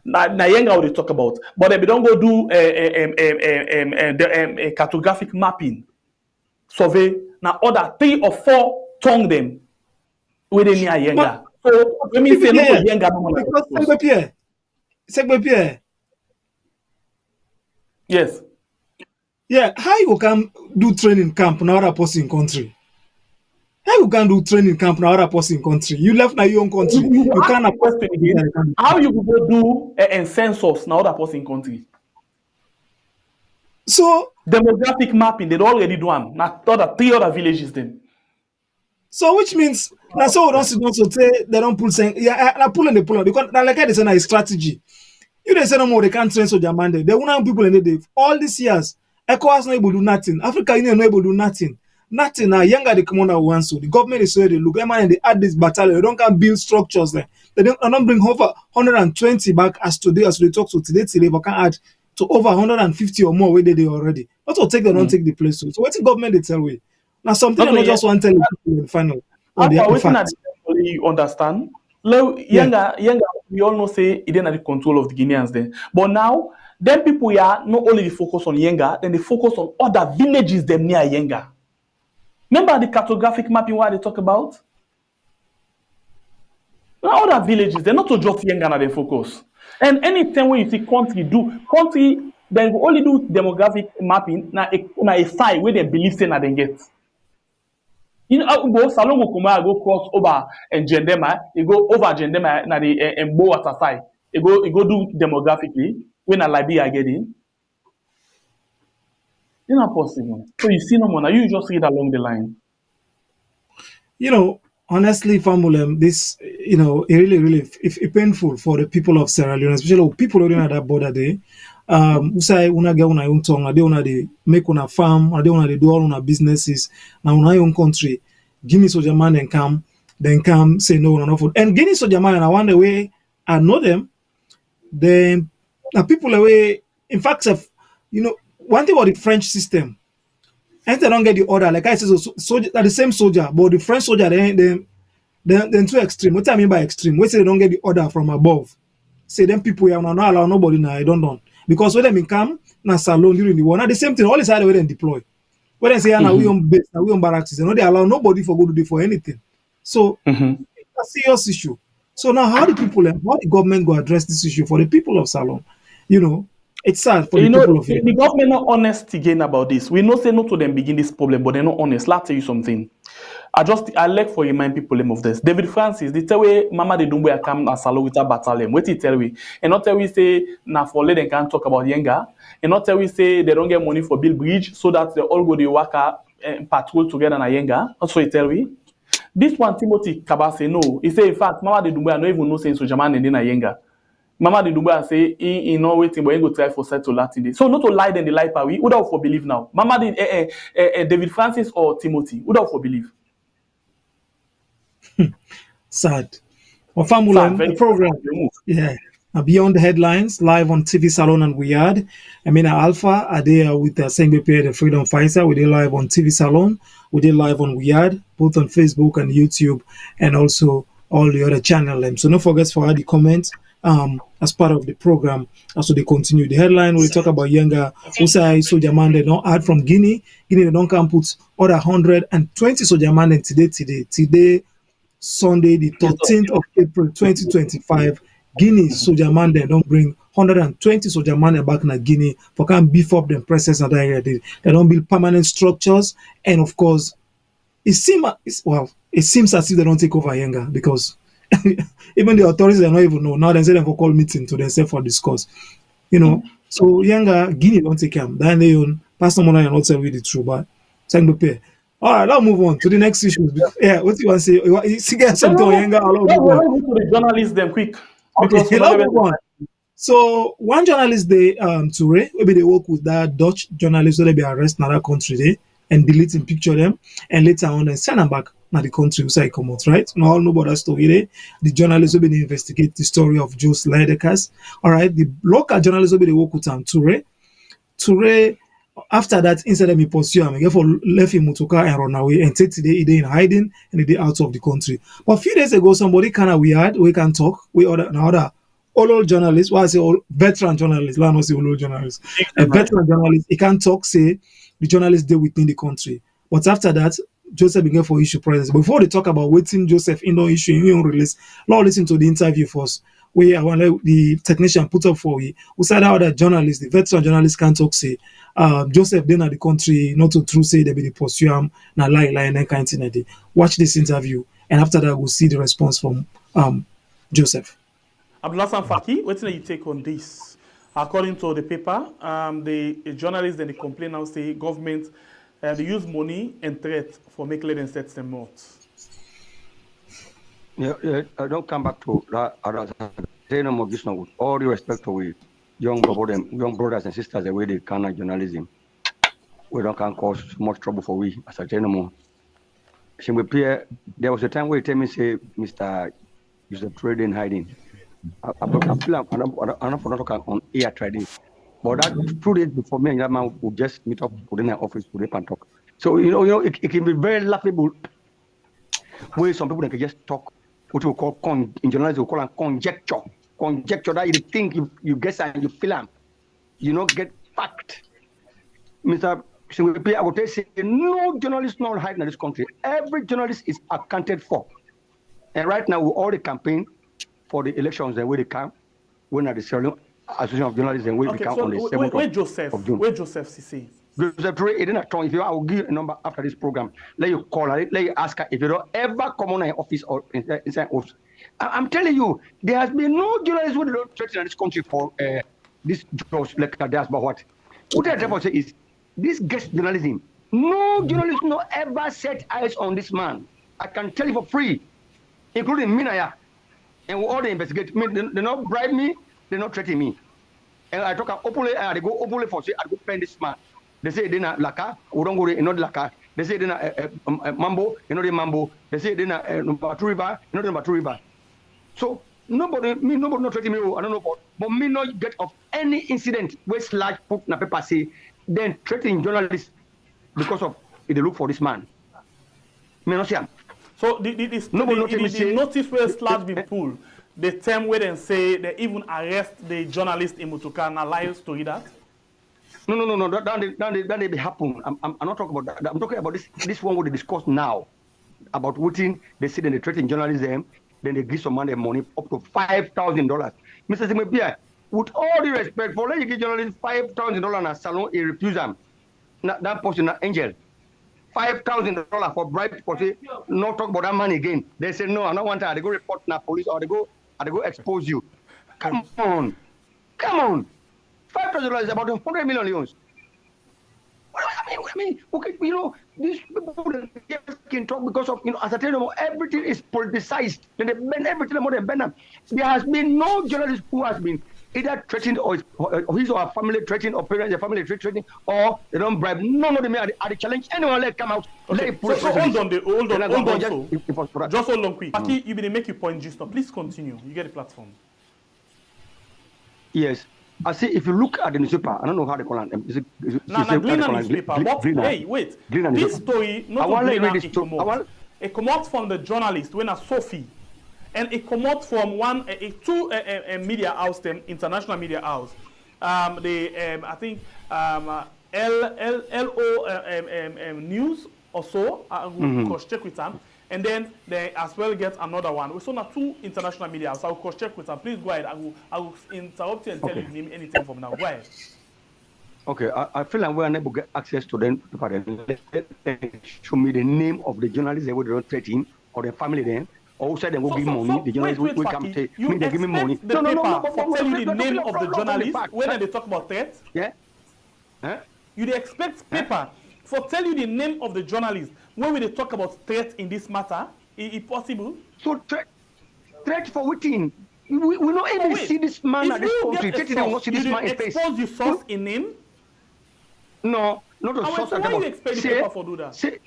na Yenga what they talk about, but they don't go do a cartographic mapping, survey. Now other 3 or 4 tongue them where they near Yenga. So when we say no for Yenga, because Segbe Pierre. Yes. Yeah, how you can do training camp in other person country? How you can do training camp in other person country? You left na your own country. You can't question again. How you go do a census na other person country? So demographic mapping they already do them. Na 3 other villages then. So which means now so don't say they don't pull saying yeah I pull and they pull out because now like I say a strategy. You they say no more they can't train soldier mandate. They won't have people in the day. All these years, ECOWAS not able to do nothing. Africa Union not able to do nothing. Nothing now. Younger the commander wants to. The government is where they look. And they add this battalion. They don't can build structures there. They don't bring over 120 back as today as we talk to today till they can add to over 150 or more where they already. Not to take they don't take the place. So what's the government they tell we? Now something Okay, not just one tell people in the final. You understand? Yenga, we all know say he didn't have the control of the Guineans then. But now, them people here not only focus on Yenga, then they focus on other villages them near Yenga. Remember the cartographic mapping what they talk about? Now, other villages, they're not to just Yenga na they focus. And anytime when you see country, then we only do demographic mapping na a side where they believe say na they get. You know, go Salon go come go cross over and Gendema, you go over Gendema na the and Bo water side. You go do demographically when a Libya getting. It's not possible. So you see no more. Now you just read along the line. You know, honestly, Famulem, this, you know, it really painful for the people of Sierra Leone, especially people living at that border there. Usai una get una young tongue, they una they make una farm, they una they do all una businesses. Now una young country, Guinea soldier man then come say no, no food. And Guinea soldier man, I wonder way I know them. Then people away. In fact, you know, one thing about the French system. And they don't get the order, like I said, soldier, the same soldier, but the French soldier, they're too extreme. What I mean by extreme? We say they don't get the order from above. Say them people here not allow nobody now. I don't know because when them come na salon during the war, now the same thing. All the side where they deploy. When they say now we on base, now we on barracks, they know they allow nobody for go to do for anything. So it's a serious issue. So now how the government go address this issue for the people of Salon? You know. It's sad for the people of the government not honest again about this. We know say no to them begin this problem, but they're not honest. Let's tell you something. I like for remind people of this. David Francis, they tell we Mama de Dumbo come and salo with a battalion. What he tell we? And not tell we say na for let them can talk about Yenga. And not tell we say they don't get money for build bridge so that they all go the worker patrol together na Yenga. That's what he tell we. This one Timothy Kabase no. He say in fact Mama de Dumbo no even know say so Jaman and then na Yenga. Mama the Dubai say he no waiting, but he go try for settle Latin day. So not to lie then the lie power. Who don't for believe now? Mama the David Francis or Timothy? Who don't for believe? Sad. Well, the program. Yeah. Beyond the headlines, live on TV Salon and Weird. I mean, Alpha are there with the same the Freedom Fighter. We did live on TV Salon. We did live on Weird, both on Facebook and YouTube, and also all the other channels. So don't forget for all the comments. As part of the program, as they continue. The headline will talk about Yenga, Usai soldier man they don't add from Guinea. Guinea they don't come put other 120 soldier man today, Sunday, the 13th of April 2025. Guinea soldier man they don't bring 120 soldier man back in Guinea for can beef up them presence and they don't build permanent structures, and of course it seems as if they don't take over Yenga because even the authorities they don't even know. Now they say them for call meeting to themselves for discuss. You know, so Yenga, Guinea don't take him. Then they own Pastor Mona and not tell you the truth, but thank the pay. All right, let's move on to the next issue. Yeah, what do you want to say? You see, get something Yenga. Let's go to the journalists them quick. Okay, let's move on. So one journalist they Turay, maybe they work with that Dutch journalist, so they be arrested in another country there and delete and picture them, and later on then send them back na the country where come out, right? Now all know about that story there. The journalists will be investigate the story of Jos Lttest. All right, the local journalists will be the work with Turay. After that, instead of me pursue him, therefore left him Mutuka and run away and take today he in hiding and he out of the country. But a few days ago, somebody kind of weird, we can talk, we other all journalists, why I say all veteran journalists, let not say all journalists. A veteran journalist, he can talk, say the journalists deal within the country. But after that, Joseph began for issue presence. Before they talk about waiting Joseph in no issue in release, now listen to the interview first. We are the technician put up for we said how the journalists, the veteran journalists can talk say Joseph then at the country, not to true say they be the pursue him, na lie and kind of thing. Watch this interview, and after that we'll see the response from Joseph. Abdulhassan Faki, what do you take on this? According to the paper, the journalists and the complaint now say government they use money and threat for make them set them out. I don't come back to that. With all due respect to we young brothers and sisters, the way they can journalism, we don't can cause much trouble for we as a general. There was a time where you tell me say, Mr. Joseph Turay in hiding. I feel I'm not talking on air trading, but that 2 days before me and that man would just meet up within our office to and talk. So it can be very laughable. Where some people can just talk what we call in journalism we call a conjecture. Conjecture that you think you guess and you feel them. You not get fact. Mr. I will tell you, no journalist not hiding in this country. Every journalist is accounted for. And right now, we all the campaign for the elections and where they come, when at the Association of Journalists and where they come on the 7th of June. Where Joseph CC? Joseph Turay, it didn't turn. If you I will give you a number after this program. Let you call her, let you ask her if you don't ever come on an office or inside office. I'm telling you, there has been no journalist who don't threaten in this country for this jobs like that's about what. What I therefore say is this guest journalism. No journalist no ever set eyes on this man. I can tell you for free, including Minaya. And we all they investigate. They not bribe me, they not threaten me. And I talk openly, they go openly for say I go pay this man. They say they not laka, we don't go not laka. They say they not mambo, you know the mambo. They say they not Batu River, you know the Batu River. So nobody not threaten me. I don't know, but me not get of any incident where slash put na paper say then threatening journalists because of they look for this man. Me not see him. So the notice where slash be pulled, the term where they say they even arrest the journalist in Mutuka, na lie story that? No. That they be happen. I'm not talking about that. I'm talking about this one what they discuss now about voting. They say they threaten journalism, then they give some money up to $5,000. Mr. Simepia, with all the respect, for let you give journalists $5,000 in a salon, he refuse them. That person, an angel. $5,000 for bribe for say not talk about that money again. They say no, I don't want that. They go report na police or they go expose you. Come on. $5,000 is about 100 million euros. What I mean? Okay, these people can talk because of as I tell you, everything is politicized. Then they ban everything about them. There has been no journalist who has been either threatened or his or her family threatened or parents, their family threatened, or they don't bribe. None of them are the challenge. Anyone let come out. Okay. So hold on. Just hold on quick. Paki, you been make your point just now. Please continue. You get the platform. Yes. I say if you look at the newspaper, I don't know how they call it. Guinean newspaper. But hey, wait. This story not only it come out from the journalist when a Sophie. And it come out from two media house, them international media house. I think LO News or so. I will cross check with them, and then they as well get another one. We saw now 2 international media houses. I will cross check with them. Please go ahead. I will interrupt you and tell you name anything from now. Go ahead. Okay, I feel like we're unable to get access to them. Show me the name of the journalist they would threaten or their family then. Also, they will give money. The journalist will come say, they give me money. No. For tell you the name of the journalist when they talk about threats. Yeah. Huh? You expect paper for tell you the name of the journalist when they talk about threats in this matter. Is it possible? So threat for waiting. We not even see this man at this country. They won't see this man in face. Expose your source in name. No, not the source. So why you expect the paper for do that? Say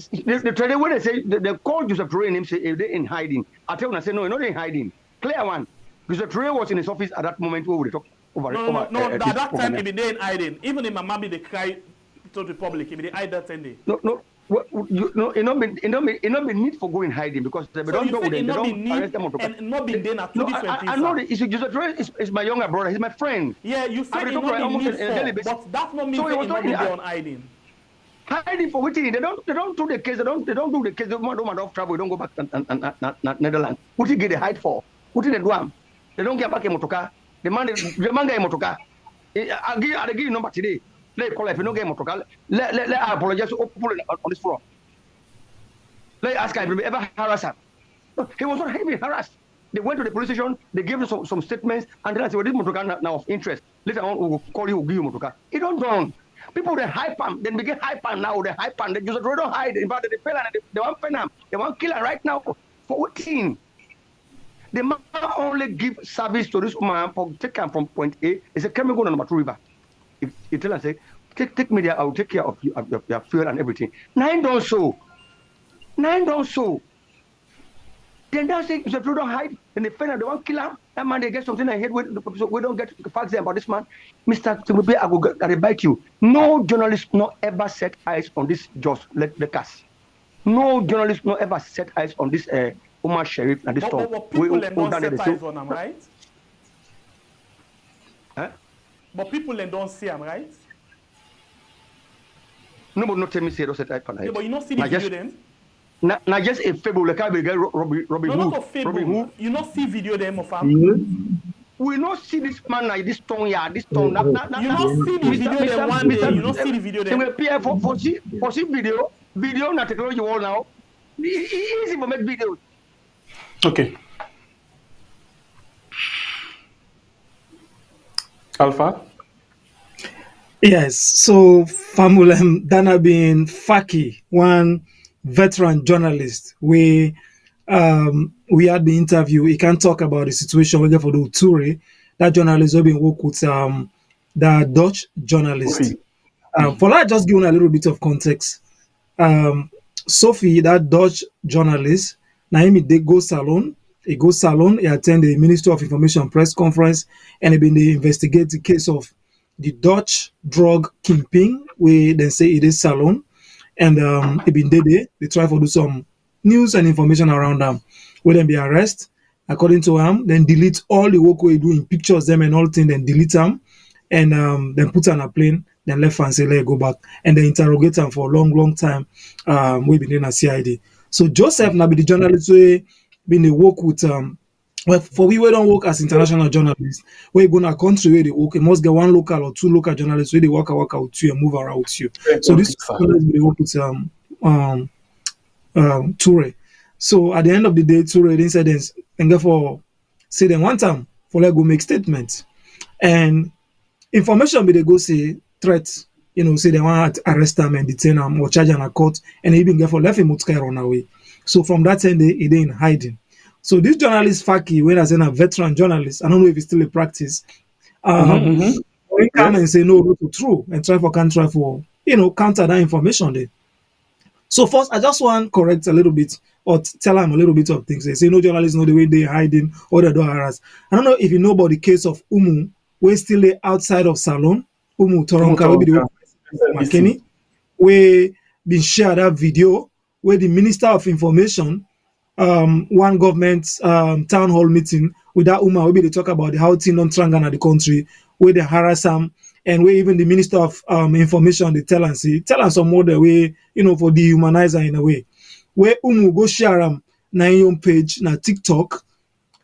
the trader when they say they call Joseph Turay and him say if they in hiding. I tell them I say no, not in hiding. Clear one. Joseph Turay was in his office at that moment where we talk over. No. At that time, if they in hiding, even if my mommy they cry to the public, if they hide that 10 days. No. It not be need for going hiding because they don't know them. They don't arrest them. And not being there at 2 different things. I know the issue. Joseph Turay is my younger brother. He's my friend. Yeah, you say it not be need for, but that's not mean so it not be there on hiding. Hiding for which they don't do the case. They don't do the case. They don't have trouble. They don't go back to Netherlands. What did they hide for? What did they do? They don't get back in motoka. The man get in motoka. I give you number today. Let call if you don't get motoka. Let I apologize to people on this floor. Let ask if he ever harassed her. No, he was not heavily harassed. They went to the police station. They gave him some statements, and then I said, "Well, this motoka now of interest. Later on, we will call you. We'll give you motoka." It don't done. People they hype him. Then begin hype him now. They hype him. They just don't hide. In fact, they fail and they want pen him. They want kill him right now for what thing? The man only give service to this man for take him from point A. He said, "Can we go to number 2 river?" He tell him, say, take me there. I will take care of you, of your fuel and everything. Nine don't so. Then that's it. If you don't hide, then they find out they want to kill him. That man, they get something I hate. We don't get facts there about this man. Mr. Timupe, I will bite you. No journalist not ever set eyes on this just let the cast. No journalist not ever set eyes on this Omar Sheriff and this stuff. But people don't set eyes on him, right? Huh? But people don't see him, right? No, but not tell me say don't set eyes on him. Yeah, but you don't see the video then? Now just a fable like I will get Robin Hood. Not a fable. You not see video them of him. We not see this man like this tongue, yeah, this tongue. You not see the video them one day. You not see the video them. For see video na technology all now. Easy to make videos. Okay. Alpha. Yes. So Famulem Dana being Faki, one veteran journalist, we had the interview. He can talk about the situation we get for the Turay. That journalist have been work with the Dutch journalist. For that, just giving a little bit of context. Sophie, that Dutch journalist, Naomi, they go salon. He goes salon. He attend the Ministry of Information press conference, and he been they investigate the case of the Dutch drug kingpin. We then say it is salon. And he been there. They try to do some news and information around them. Will then be arrested, according to him, then delete all the work we do in pictures, them and all things, then delete them, and then put on a plane, then left and say, let go back. And then interrogate them for a long time. We've been in a CID. So Joseph now be the journalist we been the work with well, for we don't work as international journalists. We go in a country where they work, you must get one local or two local journalists where they work out with you and move around with you. So this journalist they work with Turay. So at the end of the day, Turay incidents and therefore say them one time for let go make statements. And information be they go say threats, say they want to arrest them and detain them or charge them a court, and even therefore left him to run away. So from that end he in hiding. So this journalist Faki, when I say a veteran journalist, I don't know if it's still a practice. He come and say no to true and try for counter that information there. So first, I just want to correct a little bit or tell him a little bit of things. They say no journalists know the way they're hiding or they don't harass. I don't know if you know about the case of Umu, we're still outside of Salon. Umu Toronka, McKinney, where been shared that video where the Minister of Information one government town hall meeting with that Uma, where they talk about how things don't trangana the country, where they harass them, and where even the Minister of Information they tell and some more the way for dehumanizer in a way. Where go share na your page na TikTok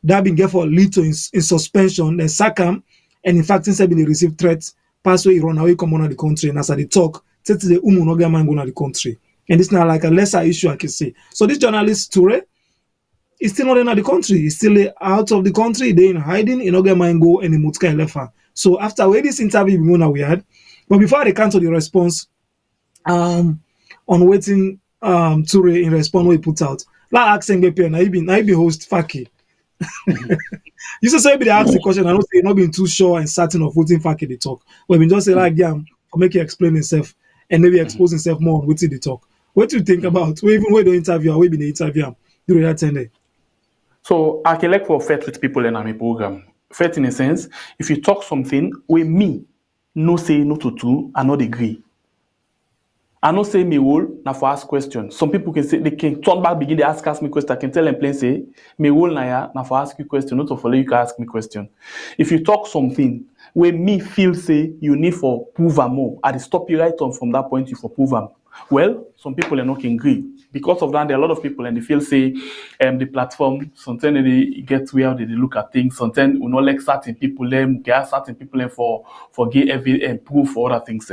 that been get for lead to in suspension, then sack him, and in fact since they receive threats, pass away run away come on the country, and as they talk, say to the no get man go na the country. And it's not like a lesser issue I can say. So this journalist Turay is still not in the country. He's still out of the country. They're in hiding. In Ogemango and in Mutka Elefa. So after this interview we had, but before they cancel the response, on waiting Turay in response we put out. La asking BP and I be host Faki. You say they ask the question. I don't say you're not being too sure and certain of voting Faki they talk. But we just say like for make you explain himself and maybe expose himself more on what they talk. What do you think about? We even wait the interview, we been the interview during that 10 days. So I can like for fair with people in my program. Fair in a sense, if you talk something with me, no say no to two, I not agree. I not say me role na for ask questions. Some people can say they can turn back, begin to ask me question. I can tell them plain say me role na for ask you question, not to follow you can ask me question. If you talk something where me feel say you need for prove more, I stop you right on from that point you for prove them. Well, some people are not agree. Because of that, there are a lot of people and they feel say the platform, sometimes they get where they look at things, sometimes we not like certain people get certain people for get every proof for other things.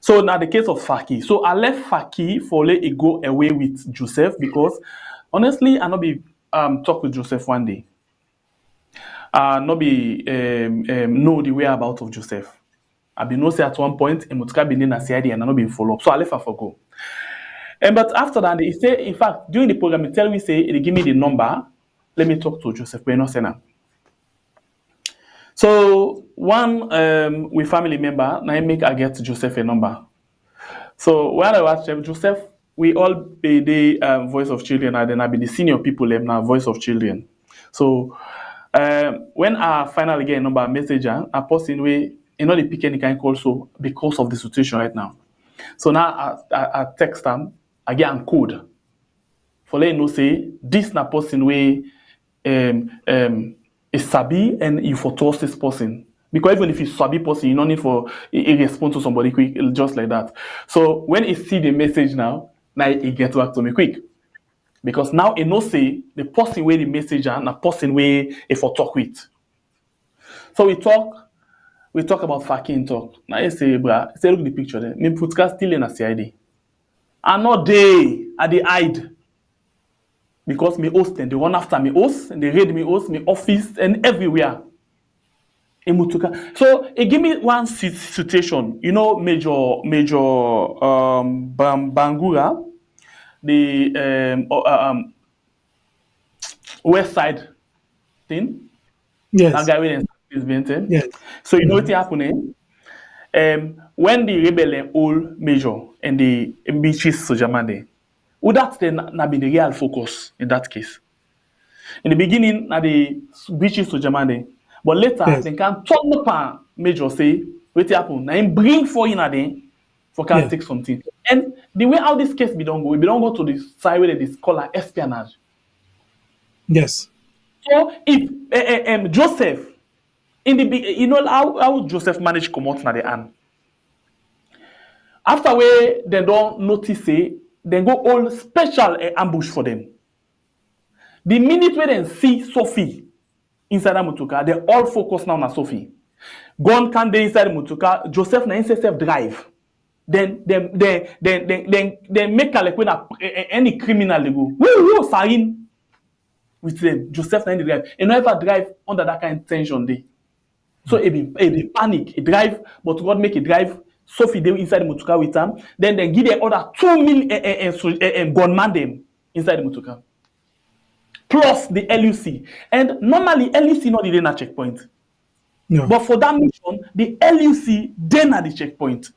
So now the case of Faki. So I left Faki for let it go away with Joseph because honestly I not be talk with Joseph one day. Not be know the whereabouts of Joseph. I been know say at one point Emutka been in a CID and I not been follow up. So I left her for go. But after that, he say, in fact, during the program, he tell me, say, he give me the number let me talk to Joseph Bueno Sena. So one we family member, now I make I get Joseph a number. So when I watch Joseph, we all be the voice of children, and then I be the senior people now voice of children. So when I finally get a number messenger, I post in way, the pick any kind call so because of the situation right now. So now I text them, I get a code for letting know say this na person way is sabi and you for trust this person. Because even if it's sabi person, you don't need for a response to somebody quick, just like that. So when he see the message now he get back to me quick. Because now he know say the person where the message and a person where he for talk with. So we talk about fucking talk. Now he say, bruh, say look the picture there. Me put still in a CID. And not they are the hide. Because me host and they run after me host and they raid me host, me office and everywhere. In Mutuka. So it give me one situation. Major Bangura, the west side thing. Yes. That guy with the yes. So what happening? When the rebel all major and the beaches Sojamande, would that then not be the real focus in that case? In the beginning, na the beaches Sojamande, but later they can turn up and major say, what happen? Now bring for in a day for can take something. And the way how this case be don't go, we don't go to the side where they call espionage. Yes. So if Joseph in the how Joseph managed come out na the hand. After we they don't notice it, they go all special ambush for them. The minute we then see Sophie inside the Mutuka, they all focus now on Sophie. Gun can they inside the Mutuka, Joseph na himself drive. Then make like when any criminal they go, woo, sign with them. Joseph na in the drive. And never drive under that kind of tension day. So it be panic, it drive, but God make it drive. Sophie they inside the Mutuka with them. Then they give the other 2 million gunman them inside the Mutuka. Plus the LUC. And normally LUC not the dinner checkpoint. No. But for that mission, the LUC then at the checkpoint.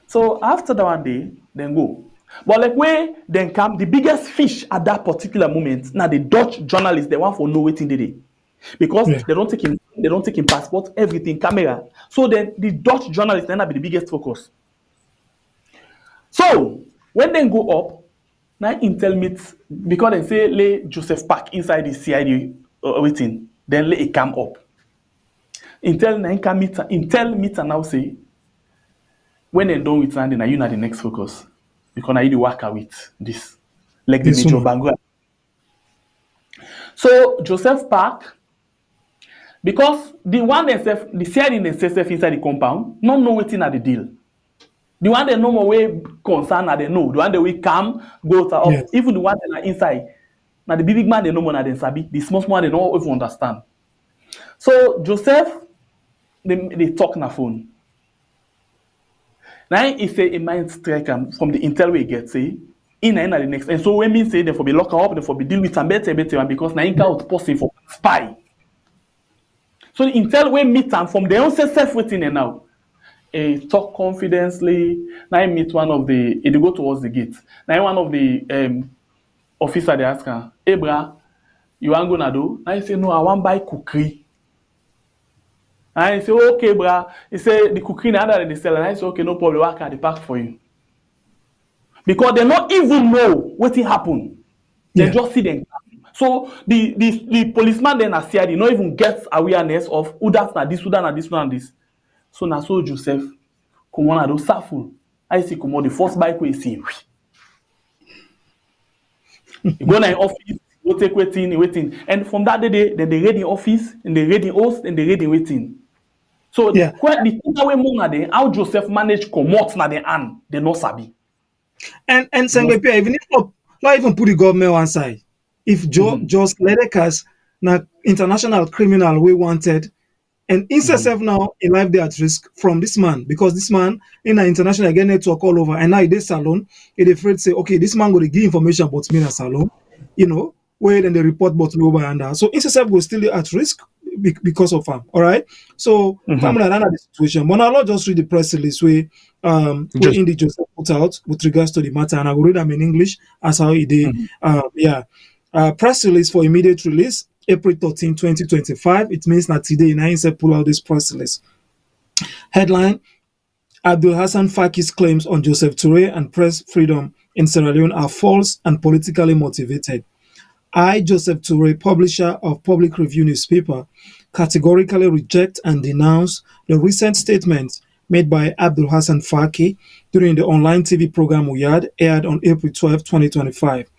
So after that one day, then go. But like where then come the biggest fish at that particular moment. Now the Dutch journalists, they want for know what they did. Because they don't take him passport, everything, camera. So then the Dutch journalists then be the biggest focus. So when they go up, now Intel meets because they say let Joseph Park inside the CID waiting, then let it come up. Intel meet and now say when they done with Sandy, now you know the next focus. Because now you work with this. Like the major Bangura. So Joseph Park, because the one themselves, the CID themselves inside the compound, not know waiting at the deal. The one they know more way concern they know. The one they will come, go to up. Even the one that are inside. Now the big man they know more than sabi. The small man they don't even understand. So Joseph, they talk na phone. Now he say a mind strike from the intel we get say in the next. And so when me say they for be lock up, they for be deal with some better because now in out possible for spy. So the intel we meet them from their own self waiting and now. Talk confidently. Now I meet one of the. They go towards the gate. Now one of the officer they ask her, "Hey, bra, you want gonna do?" I say, "No, I want buy cookery." I say, "Okay, bra." He say the cookery now that they sell. And I say, "Okay, no problem. I can pack for you." Because they not even know what happened. They just see them. So the policeman then at CID not even gets awareness of who that's not this, who that's not this, who that's this. So now so Joseph come on do suffer. I see come on the first bike we see. You go na office, go take waiting. And from that day, then they read in office, and they read in host, and they read in waiting. So the thing away more na how Joseph manage come out na the hand, they no sabi. And Sengepe, even if not even put the government one side. If just let it cast na international criminal we wanted. And himself now in life they at risk from this man because this man in an international again network all over and now he did salon he afraid say okay this man going to give information about me in a salon where then they report bottle over and that. So INSESEF was still at risk because of him. All right. So family and the situation. But now I'll just read the press release where Indy Joseph put out with regards to the matter, and I will read them in English as how he did. Press release for immediate release, April 13, 2025. It means that today INSESEF pull out this press release. Headline: Abdul Hassan Faki's claims on Joseph Turay and press freedom in Sierra Leone are false and politically motivated. I, Joseph Turay, publisher of Public Review newspaper, categorically reject and denounce the recent statement made by Abdul Hassan Faki during the online TV program Uyad, aired on April 12, 2025.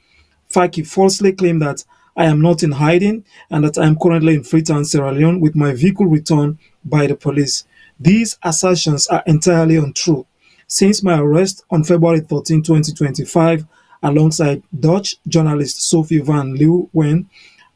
Faki falsely claimed that I am not in hiding and that I am currently in Freetown, Sierra Leone, with my vehicle returned by the police. These assertions are entirely untrue. Since my arrest on February 13, 2025, alongside Dutch journalist Sophie van Leeuwen,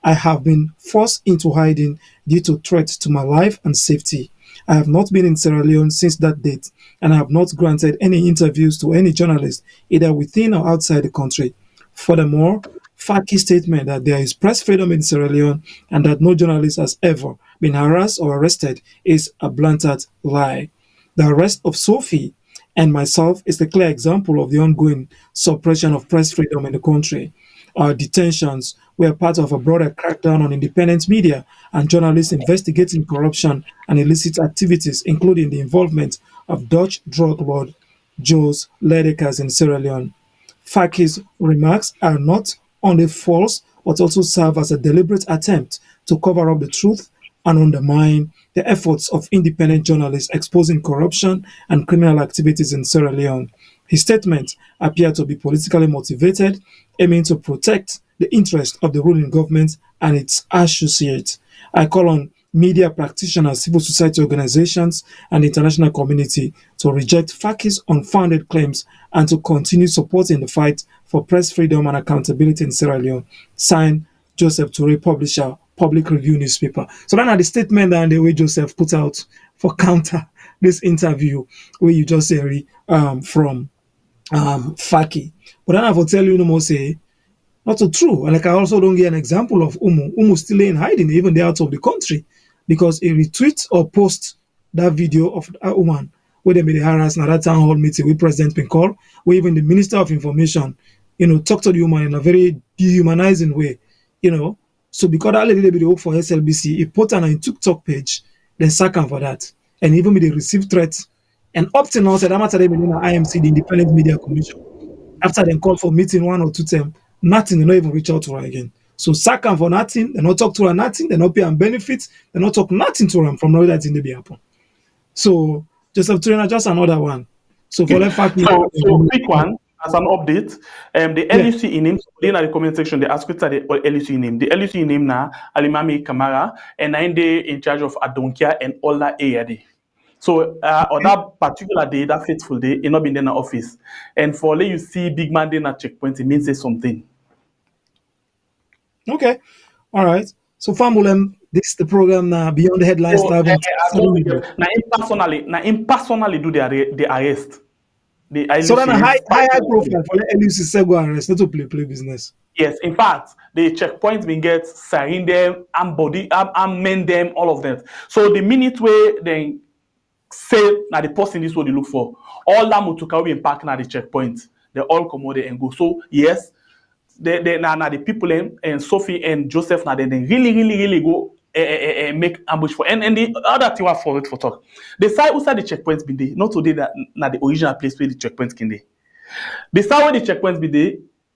I have been forced into hiding due to threats to my life and safety. I have not been in Sierra Leone since that date, and I have not granted any interviews to any journalist, either within or outside the country. Furthermore, Faki's statement that there is press freedom in Sierra Leone and that no journalist has ever been harassed or arrested is a blatant lie. The arrest of Sophie and myself is a clear example of the ongoing suppression of press freedom in the country. Our detentions were part of a broader crackdown on independent media and journalists investigating corruption and illicit activities, including the involvement of Dutch drug lord Jos Leerders in Sierra Leone. Faki's remarks are not only false, but also serve as a deliberate attempt to cover up the truth and undermine the efforts of independent journalists exposing corruption and criminal activities in Sierra Leone. His statements appear to be politically motivated, aiming to protect the interests of the ruling government and its associates. I call on media practitioners, civil society organizations, and the international community to reject Faki's unfounded claims and to continue supporting the fight for press freedom and accountability in Sierra Leone. Signed, Joseph Turay, publisher, Public Review newspaper. So that are the statement and the way Joseph put out for counter this interview where you just hear from Faki. But then I will tell you no more say, not so true. And like I also don't get an example of Umu. Umu still in hiding, even they out of the country, because he retweet or post that video of a woman where they made a harass at that town hall meeting with President Pinkol, where even the Minister of Information, talk to the woman in a very dehumanizing way, So because that lady they work for SLBC, he put on a TikTok page, then sack him for that. And even with the received threats. And up till now, said I'm at the IMC, the Independent Media Commission. After they called for meeting 1 or 2 times, nothing, they not even reach out to her again. So sack him for nothing, they not talk to her nothing, they not pay them benefits, they not talk nothing to them from now that thing they be happen. So Joseph Turay, just another one. So for that fact, so quick one. As an update, the LUC in name, in the comment section, they ask what the LUC name. The LUC name now, Alimami Kamara, and I'm in charge of Adonkia and all that AAD. So on that particular day, that fateful day, he not been in the office. And for let you see big man in a checkpoint, it means say something. Okay. All right. So Famulem, this is the program now Beyond the Headlines. So, now him personally do the arrest. So then a high profile for the LUC go arrest, not to play business. Yes, in fact, the checkpoints been get sign them and body and men them, all of them. So the minute where they say now the person this what they look for, all that motoka will park now the checkpoint. They all come out there and go. So yes, they now the people and Sophie and Joseph now they really go make ambush for and the other thing was for talk. The side outside the checkpoints be there, not today that the original place where the checkpoints can be. The side where the checkpoints be there,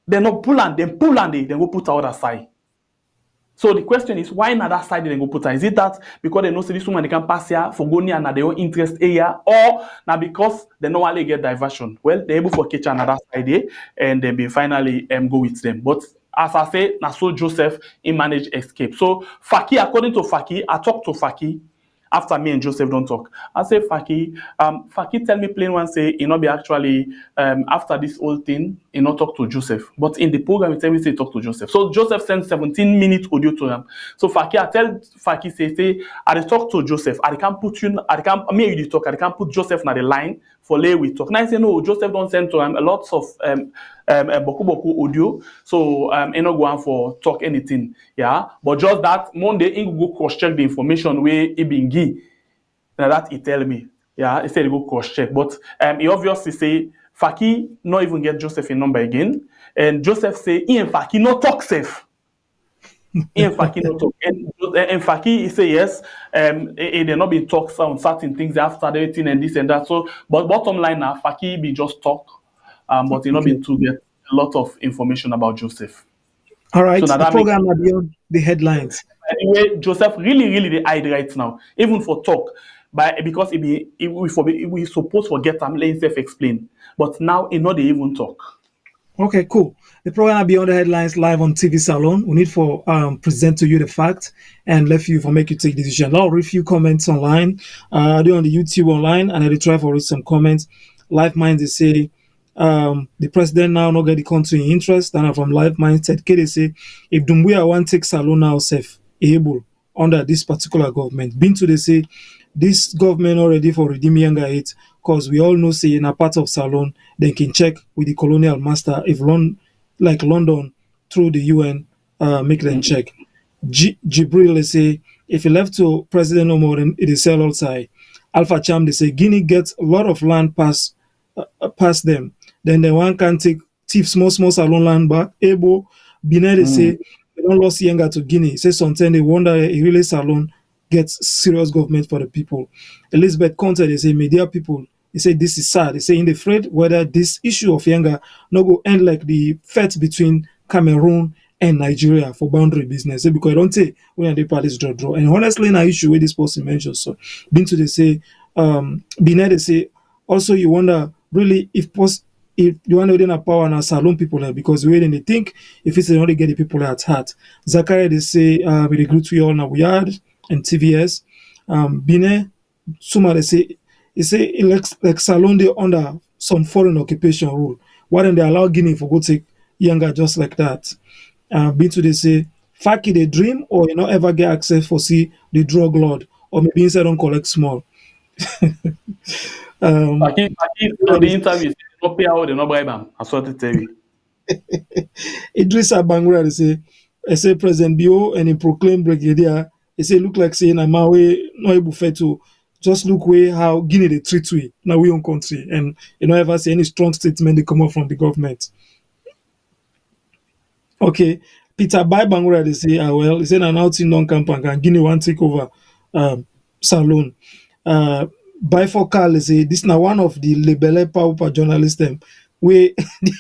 they not pull and then they go put out that side. So the question is why not that side they go put out? Is it that because they know say this woman they can pass here for go near na their own interest area, or now because they normally get diversion? Well, they're able for catch another side there and they be finally go with them. But as I say, now so Joseph he managed escape. So Faki, according to Faki, I talked to Faki after me and Joseph don't talk. I say Faki, Faki tell me plain one say he not be actually after this whole thing, he not talk to Joseph. But in the program he tell me say talk to Joseph. So Joseph sent 17-minute audio to him. So Faki, I tell Faki say I talk to Joseph. I can't put you. I can't me you talk. I can't put Joseph na the line for lay we talk. Now I say no, Joseph don't send to him a lot of boku audio. So I not go on for talk anything. Yeah. But just that Monday, he go cross check the information where he been give. Now that he tell me. Yeah, he said he go cross check. But he obviously say Faki not even get Joseph in number again. And Joseph say he and Faki not talk safe. In Faki no talk. And Faki he say yes. They not been talk on certain things after everything and this and that. So, but bottom line now, Faki be just talk. But he not been to get a lot of information about Joseph. All right. So So the program are beyond the headlines. Anyway, Joseph really the hide right now, even for talk. Because we supposed to get him let himself explain. But now he not they even talk. Okay, cool. The program are beyond the headlines live on TV Salon. We need for present to you the fact and let you for make you take decision. I'll read few comments online. I do on the YouTube online and I will try for read some comments. Life Minds they say the president now not get the country in interest. And from Life Minds said they say if Dumbuya want take Salon now safe able under this particular government. Been to they say this government already for redeem Yenga 8 because we all know say in a part of Salon they can check with the colonial master if London through the UN make them check. Jibril they say if he left to President Omar it is sell outside. Alpha Cham they say Guinea gets a lot of land past them. Then the one can take thief small Salon land back. Ebo Bine they say they don't lost Yenga to Guinea. Say sometimes they wonder if really Salon gets serious government for the people. Elizabeth Conte they say media people they say this is sad. They say in the afraid whether this issue of Yenga no go end like the fight between Cameroon and Nigeria for boundary business. Say, because I don't say when the parties draw. And honestly, an issue where this person mentioned. So Bintu they say Bine they say also you wonder really if you want to within a power and Salon people there because we they think if it's only get the people at heart. Zakaria they say we recruit we all now we had and TVS. Bine Suma they say like Salon they under some foreign occupation rule. Why don't they allow Guinea for go take Yenga just like that? Bintu they say Faki they dream or you not ever get access for see the drug lord or maybe inside don't collect small. Faki the interview not pay out they not bribe him. I saw to tell you. Idrissa Bangura they say President Bio and he proclaimed brigadier. They say look like saying I'm away not able to just look way how Guinea they treat we now we own country and you know ever see any strong statement they come out from the government. Okay, Peter Bai Bangura they say well he said an outing non-campaign and Guinea want take over Salon. Bifocal they say this now one of the label power journalists them where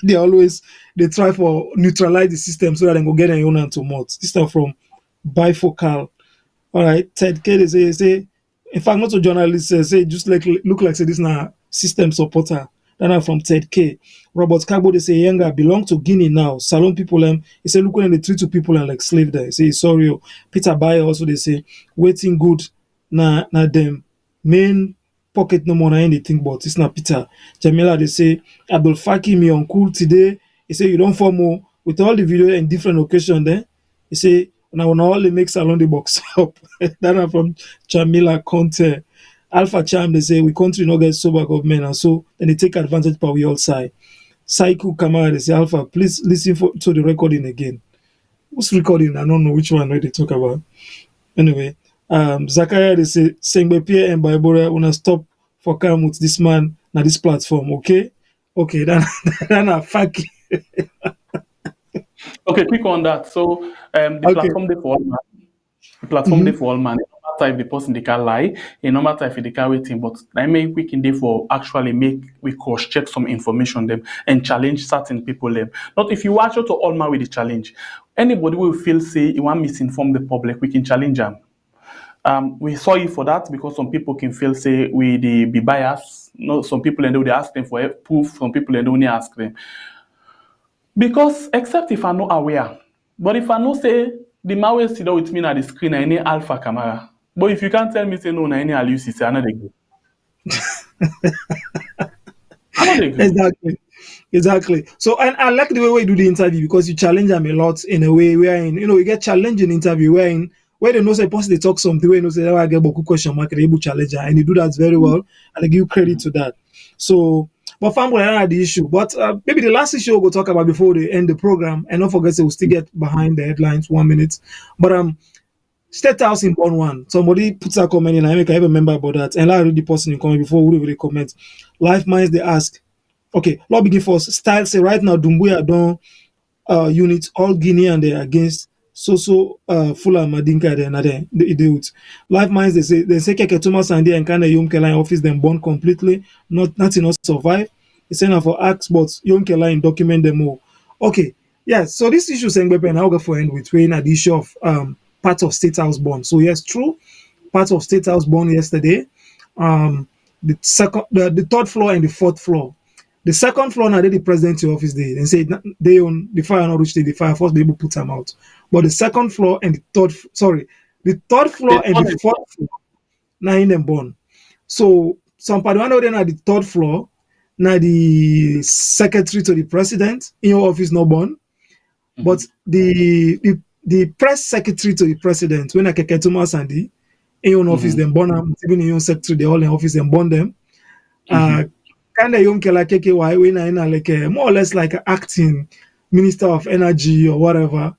they try for neutralize the system so that they go get their own and to mod. This stuff from Bifocal. All right, Ted K they say in fact not a journalist say just like look like say this now system supporter. Then I'm from Ted K. Robert Kagbo they say Yenga belong to Guinea now. Salon people he say look when they treat two people and like slave there. He say sorry. Peter Baye also they say waiting good na them main pocket no more na anything but it's not Peter. Jamila they say Abdul Faki me uncle today. He say you don't form with all the video in different occasion there. He say now all they make Salon the box up. That are from Jamila Conte. Alpha Cham they say we country no get sober government and so then they take advantage by we all side. Saiku Kamara they say Alpha please listen to the recording again. Who's recording? I don't know which one they talk about. Anyway, Zakaria they say Sengbe Pierre and Baibora wanna stop for come with this man na this platform, okay? Okay, then a fuck. Okay, quick on that. So the platform they for all man. The platform they for all man. No matter if the person they can lie, no matter if they can waiting, but I make quick in day for actually make we cross check some information them and challenge certain people them. Not if you watch out to all man with the challenge. Anybody will feel say you want misinform the public, we can challenge them. We saw it for that because some people can feel say we be biased. No, some people and they ask them for proof. Some people and only ask them because except if I'm not aware. But if I know say the man will sit down with me at the screen, I need Alpha camera. But if you can't tell me say no, I need Alice, say another go. Exactly. So and I like the way we do the interview because you challenge them a lot in a way wherein we get challenging interview where they know say possibly they talk something where say I get boku question mark they able challenge and you do that very well and I give you credit to that. So But family are the issue. But maybe the last issue we'll talk about before they end the program, and don't forget we'll still get behind the headlines 1 minute. But State House in Born one. Somebody puts a comment in. I make I even remember about that. And I read the person in comment before we really comment. Life Minds they ask. Okay, let's begin first. Style say right now Dumbuya don't units all Guinean they against Fula Madinka the idiots. Life Minds they say Keke Thomas and they kind of Yom Keline office them born completely, nothing not survive. It's enough for acts, but Yom Keline document them all. Okay, yeah. So this issue saying and I'll go for end with when the issue of part of State House born. So yes, true, part of State House born yesterday. The third floor and the fourth floor. The second floor now the president to office day and say they own the fire not reach the fire first be able to put them out. But the second floor and the third floor and the fourth floor now in them born. So some part one of them at the third floor now the secretary to the president in your office no born. But the press secretary to the president when I can Thomas Sandy in your office them born them even in your secretary they all in office them born them. Kind of young like KKY when I like more or less like acting minister of energy or whatever.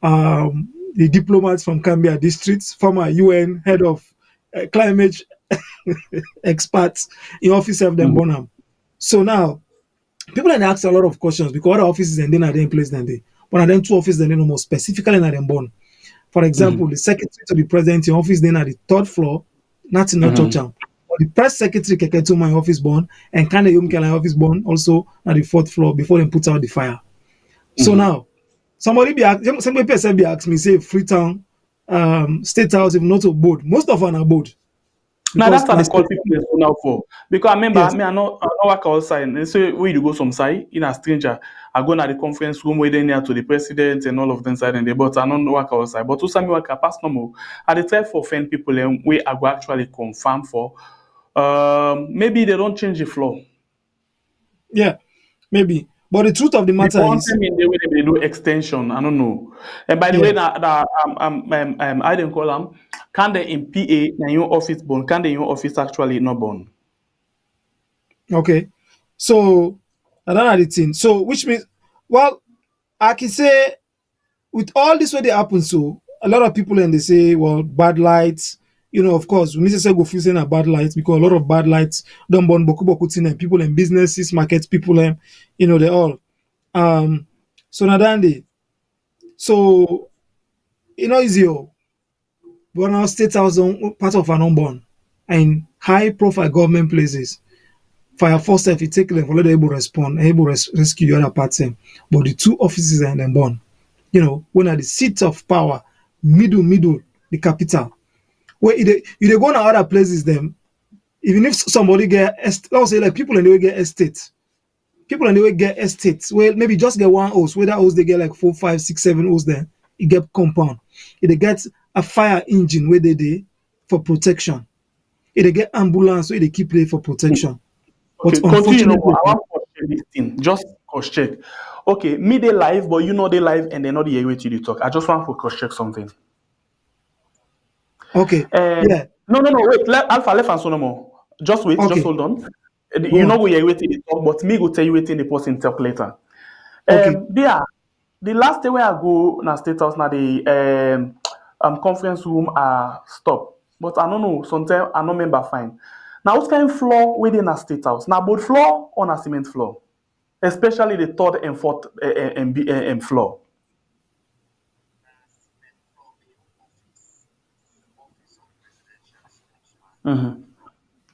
The diplomats from Cambia districts, former UN head of climate experts in office of them Bonham. So now people are ask a lot of questions because other offices and then are in place than they. But then two offices then more specifically in them born. For example, the secretary to the president in office then at the third floor, not in touch. The press secretary Keke to my office born and kind of Yom Kela office born also at the fourth floor before they put out the fire. So now somebody be asked me say Freetown State House if not a board. Most of them are board. Now that's what they call people now for. Because I remember I know work outside and so where you go some side in a stranger. I go to the conference room where they near to the president and all of them side and they but I don't work outside. But to some work past normal. I dey try for offend people where I go actually confirm for. Maybe they don't change the floor. Yeah, maybe. But the truth of the matter is, the way they do extension. I don't know. And by the way, I didn't call them. Can they in PA na your office born? Can they your office actually not born? Okay, so another thing. So which means, well, I can say with all this way they happen. So a lot of people and they say, well, bad lights. You know, of course, we need to say go fixing a bad lights because a lot of bad lights don't burn boku and people and businesses, markets, people and you know they all. So Nadandi. So you know easy. But now State House part of an unborn and high profile government places. Fire force if you take them for let able respond, able rescue the other parts. But the two offices are in them born. You know, when at the seat of power, middle, the capital. Where you they go to other places, them even if somebody get let's say like people and they will get estates. People and they will get estates. Well, maybe just get one house. Where that house they get like 4, 5, 6, 7 house there. You get compound. If they get a fire engine where they for protection. If they get ambulance where they keep there for protection. Okay, but continue. unfortunately, I want to check this thing. Just cross check. Okay, me they live, but you know they live and they're not the way to the talk. I just want to cross check something. Okay. Yeah. No. Wait. Alpha left and so no more. Just wait. Okay. Just hold on. You know we are waiting to talk, but me go tell you waiting the person talk later. Okay. The last day where I go na State House na the conference room stop. But I don't know. Sometimes I don't remember fine. Now what kind of floor within a State House? Now both floor or a cement floor, especially the third and fourth floor.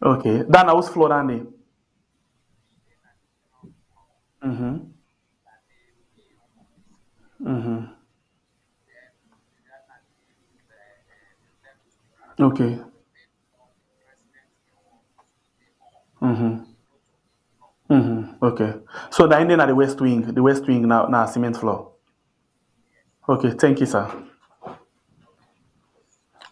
Okay, that house floor down there. Okay. Okay. So the ending at the west wing now cement floor. Okay, thank you, sir.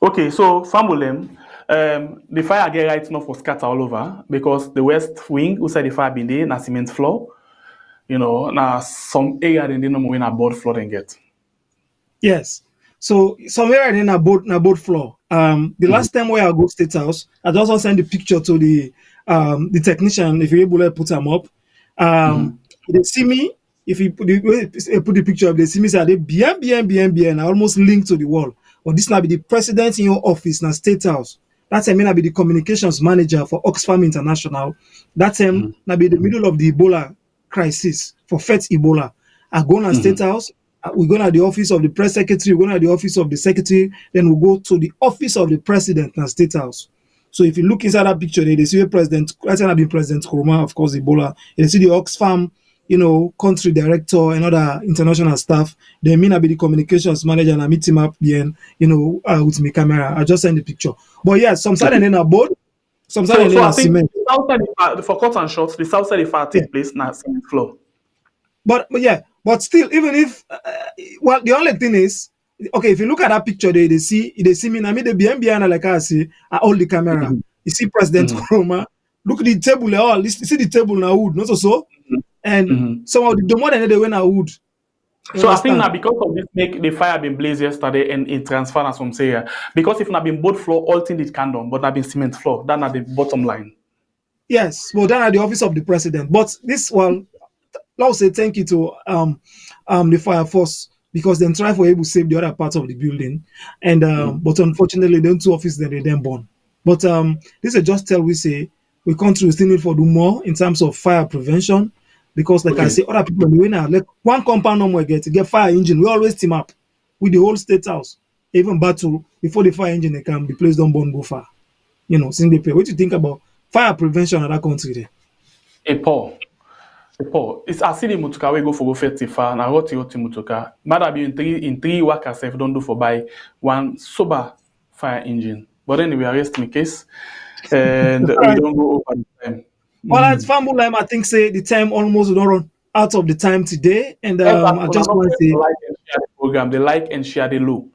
Okay, so Famulem, the fire get right now for scatter all over because the west wing outside the fire been there na cement floor. You know, now some area they know when a board floor then get. Yes. So somewhere in a boat floor. The last time where I go State House, I just also send the picture to the the technician, if you're able to put them up, they see me. If you put the picture up, they see me say they bien. I almost linked to the wall. But this now be the president in your office, now State House. That's I mean I be the communications manager for Oxfam International. That's now be the middle of the Ebola crisis for FET Ebola. I go to State House. We go to the office of the press secretary. We go to the office of the secretary. Then we go to the office of the president and State House. So if you look inside that picture, they see the president. That's have been President Kuruma, of course, Ebola. They see the Oxfam, country director and other international staff. They mean I be the communications manager and I meet him up then, with my camera. I just send the picture. But yeah, some side and then a board, some side and then a cement. For cut and shots, the south side if I take place now cement floor. But still, even if the only thing is, okay, if you look at that picture, they see me. I mean, the BNB like I see, I hold the camera. You see President Kuruma. Look at the table. You see the table now wood, not so. And some of the more than they went out wood. So I think now because of this, make the fire been blazed yesterday and in transfer as some say because if not been board floor, all things it can done, but not been cement floor. That's not the bottom line. Yes, well, then at the office of the president. But this one, I'll say thank you to the fire force because they try for able to save the other part of the building, and but unfortunately, the two offices they then burn. But this is just tell we say we country still need for do more in terms of fire prevention. Because, like I say, other people in the way now, like one compound no more get to get fire engine. We always team up with the whole State House, even battle before the fire engine they come. The place don't burn go far. Since they pay. What do you think about fire prevention in that country there? Hey Paul, it's I see the mutuka we go for go 55 and I got the mutuka. Matter be in three workers if don't do for buy one sober fire engine. But anyway, I rest my case and we don't go over the time. Well, at Famulem, I think say the time almost don't run out of the time today, and I just want to say like and share the program. They like and share the low.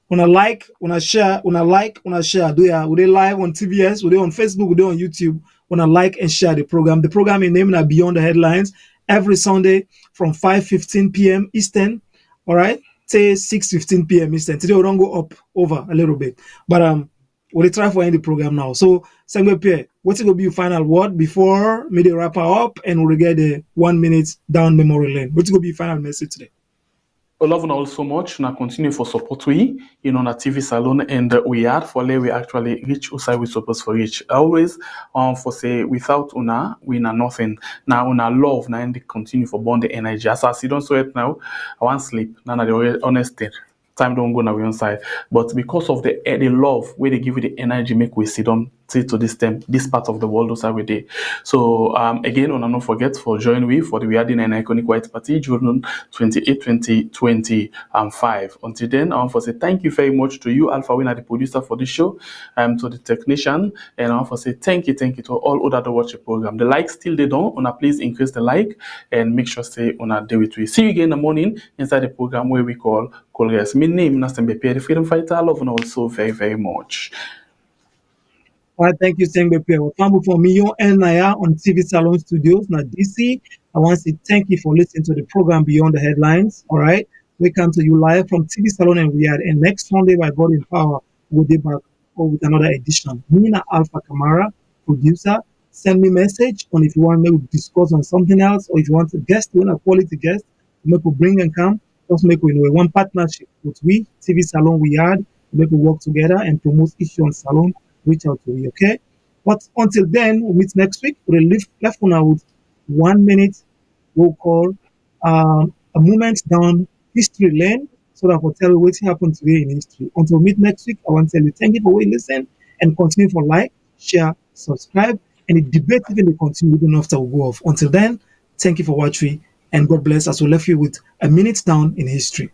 When I like, when I share, when I like, when I share, do ya? Would they live on TBS? Would they on Facebook? Would they on YouTube? When I like and share the program is named Beyond the Headlines every Sunday from 5:15 p.m. Eastern. All right, say 6:15 p.m. Eastern. Today we don't go up over a little bit, but we'll try for end the program now. So, Sangwe Pierre, what's going to be your final word before me they wrap up and we'll get the 1 minute down memory lane? What's going to be your final message today? I love you all so much. Now continue for support we, na TV salon and we had for we actually reach usai we supposed for reach. Always for say without una we na nothing. Now una love na and continue for bond the energy. As I see don't sweat now, I want sleep. Now the honest time don't go now we on side. But because of the love where they give you the energy, make we sit on to this time, this part of the world also every day. So again, on not forget for join we for the We Are in an Iconic White Party June 28, 2025. Until then, I want to say thank you very much to you, Alpha Winner, the producer for this show, to the technician, and I want to say thank you to all other that watch the program. The likes still they don't, una please increase the like and make sure say una do it. We see you again in the morning inside the program where we call Colgate. My name is Nastembe Pierre, the freedom fighter. I love you all so very, very much. All right, thank you, Sengbe Pierre. Fambu for me, and Naya on TV Salon Studios, now DC. I want to say thank you for listening to the program Beyond the Headlines. All right, we come to you live from TV Salon and Riyadh. And next Sunday, by God in Power, we'll be back with another edition. Nina Alpha Kamara, producer. Send me a message on if you want me to discuss on something else, or if you want a guest, a quality guest, make we bring and come. Just make we know one partnership with we TV Salon Riyadh. Make we work together and promote issue on Salon. Reach out to me, okay? But until then, we'll meet next week. We'll left on out 1 minute. We'll call a moment down history lane so that we'll tell you what happened today in history. Until we meet next week, I want to tell you thank you for listening and continue for like, share, subscribe, and the debate even will continue even after we go off. Until then, thank you for watching and God bless us. We'll left you with a minute down in history.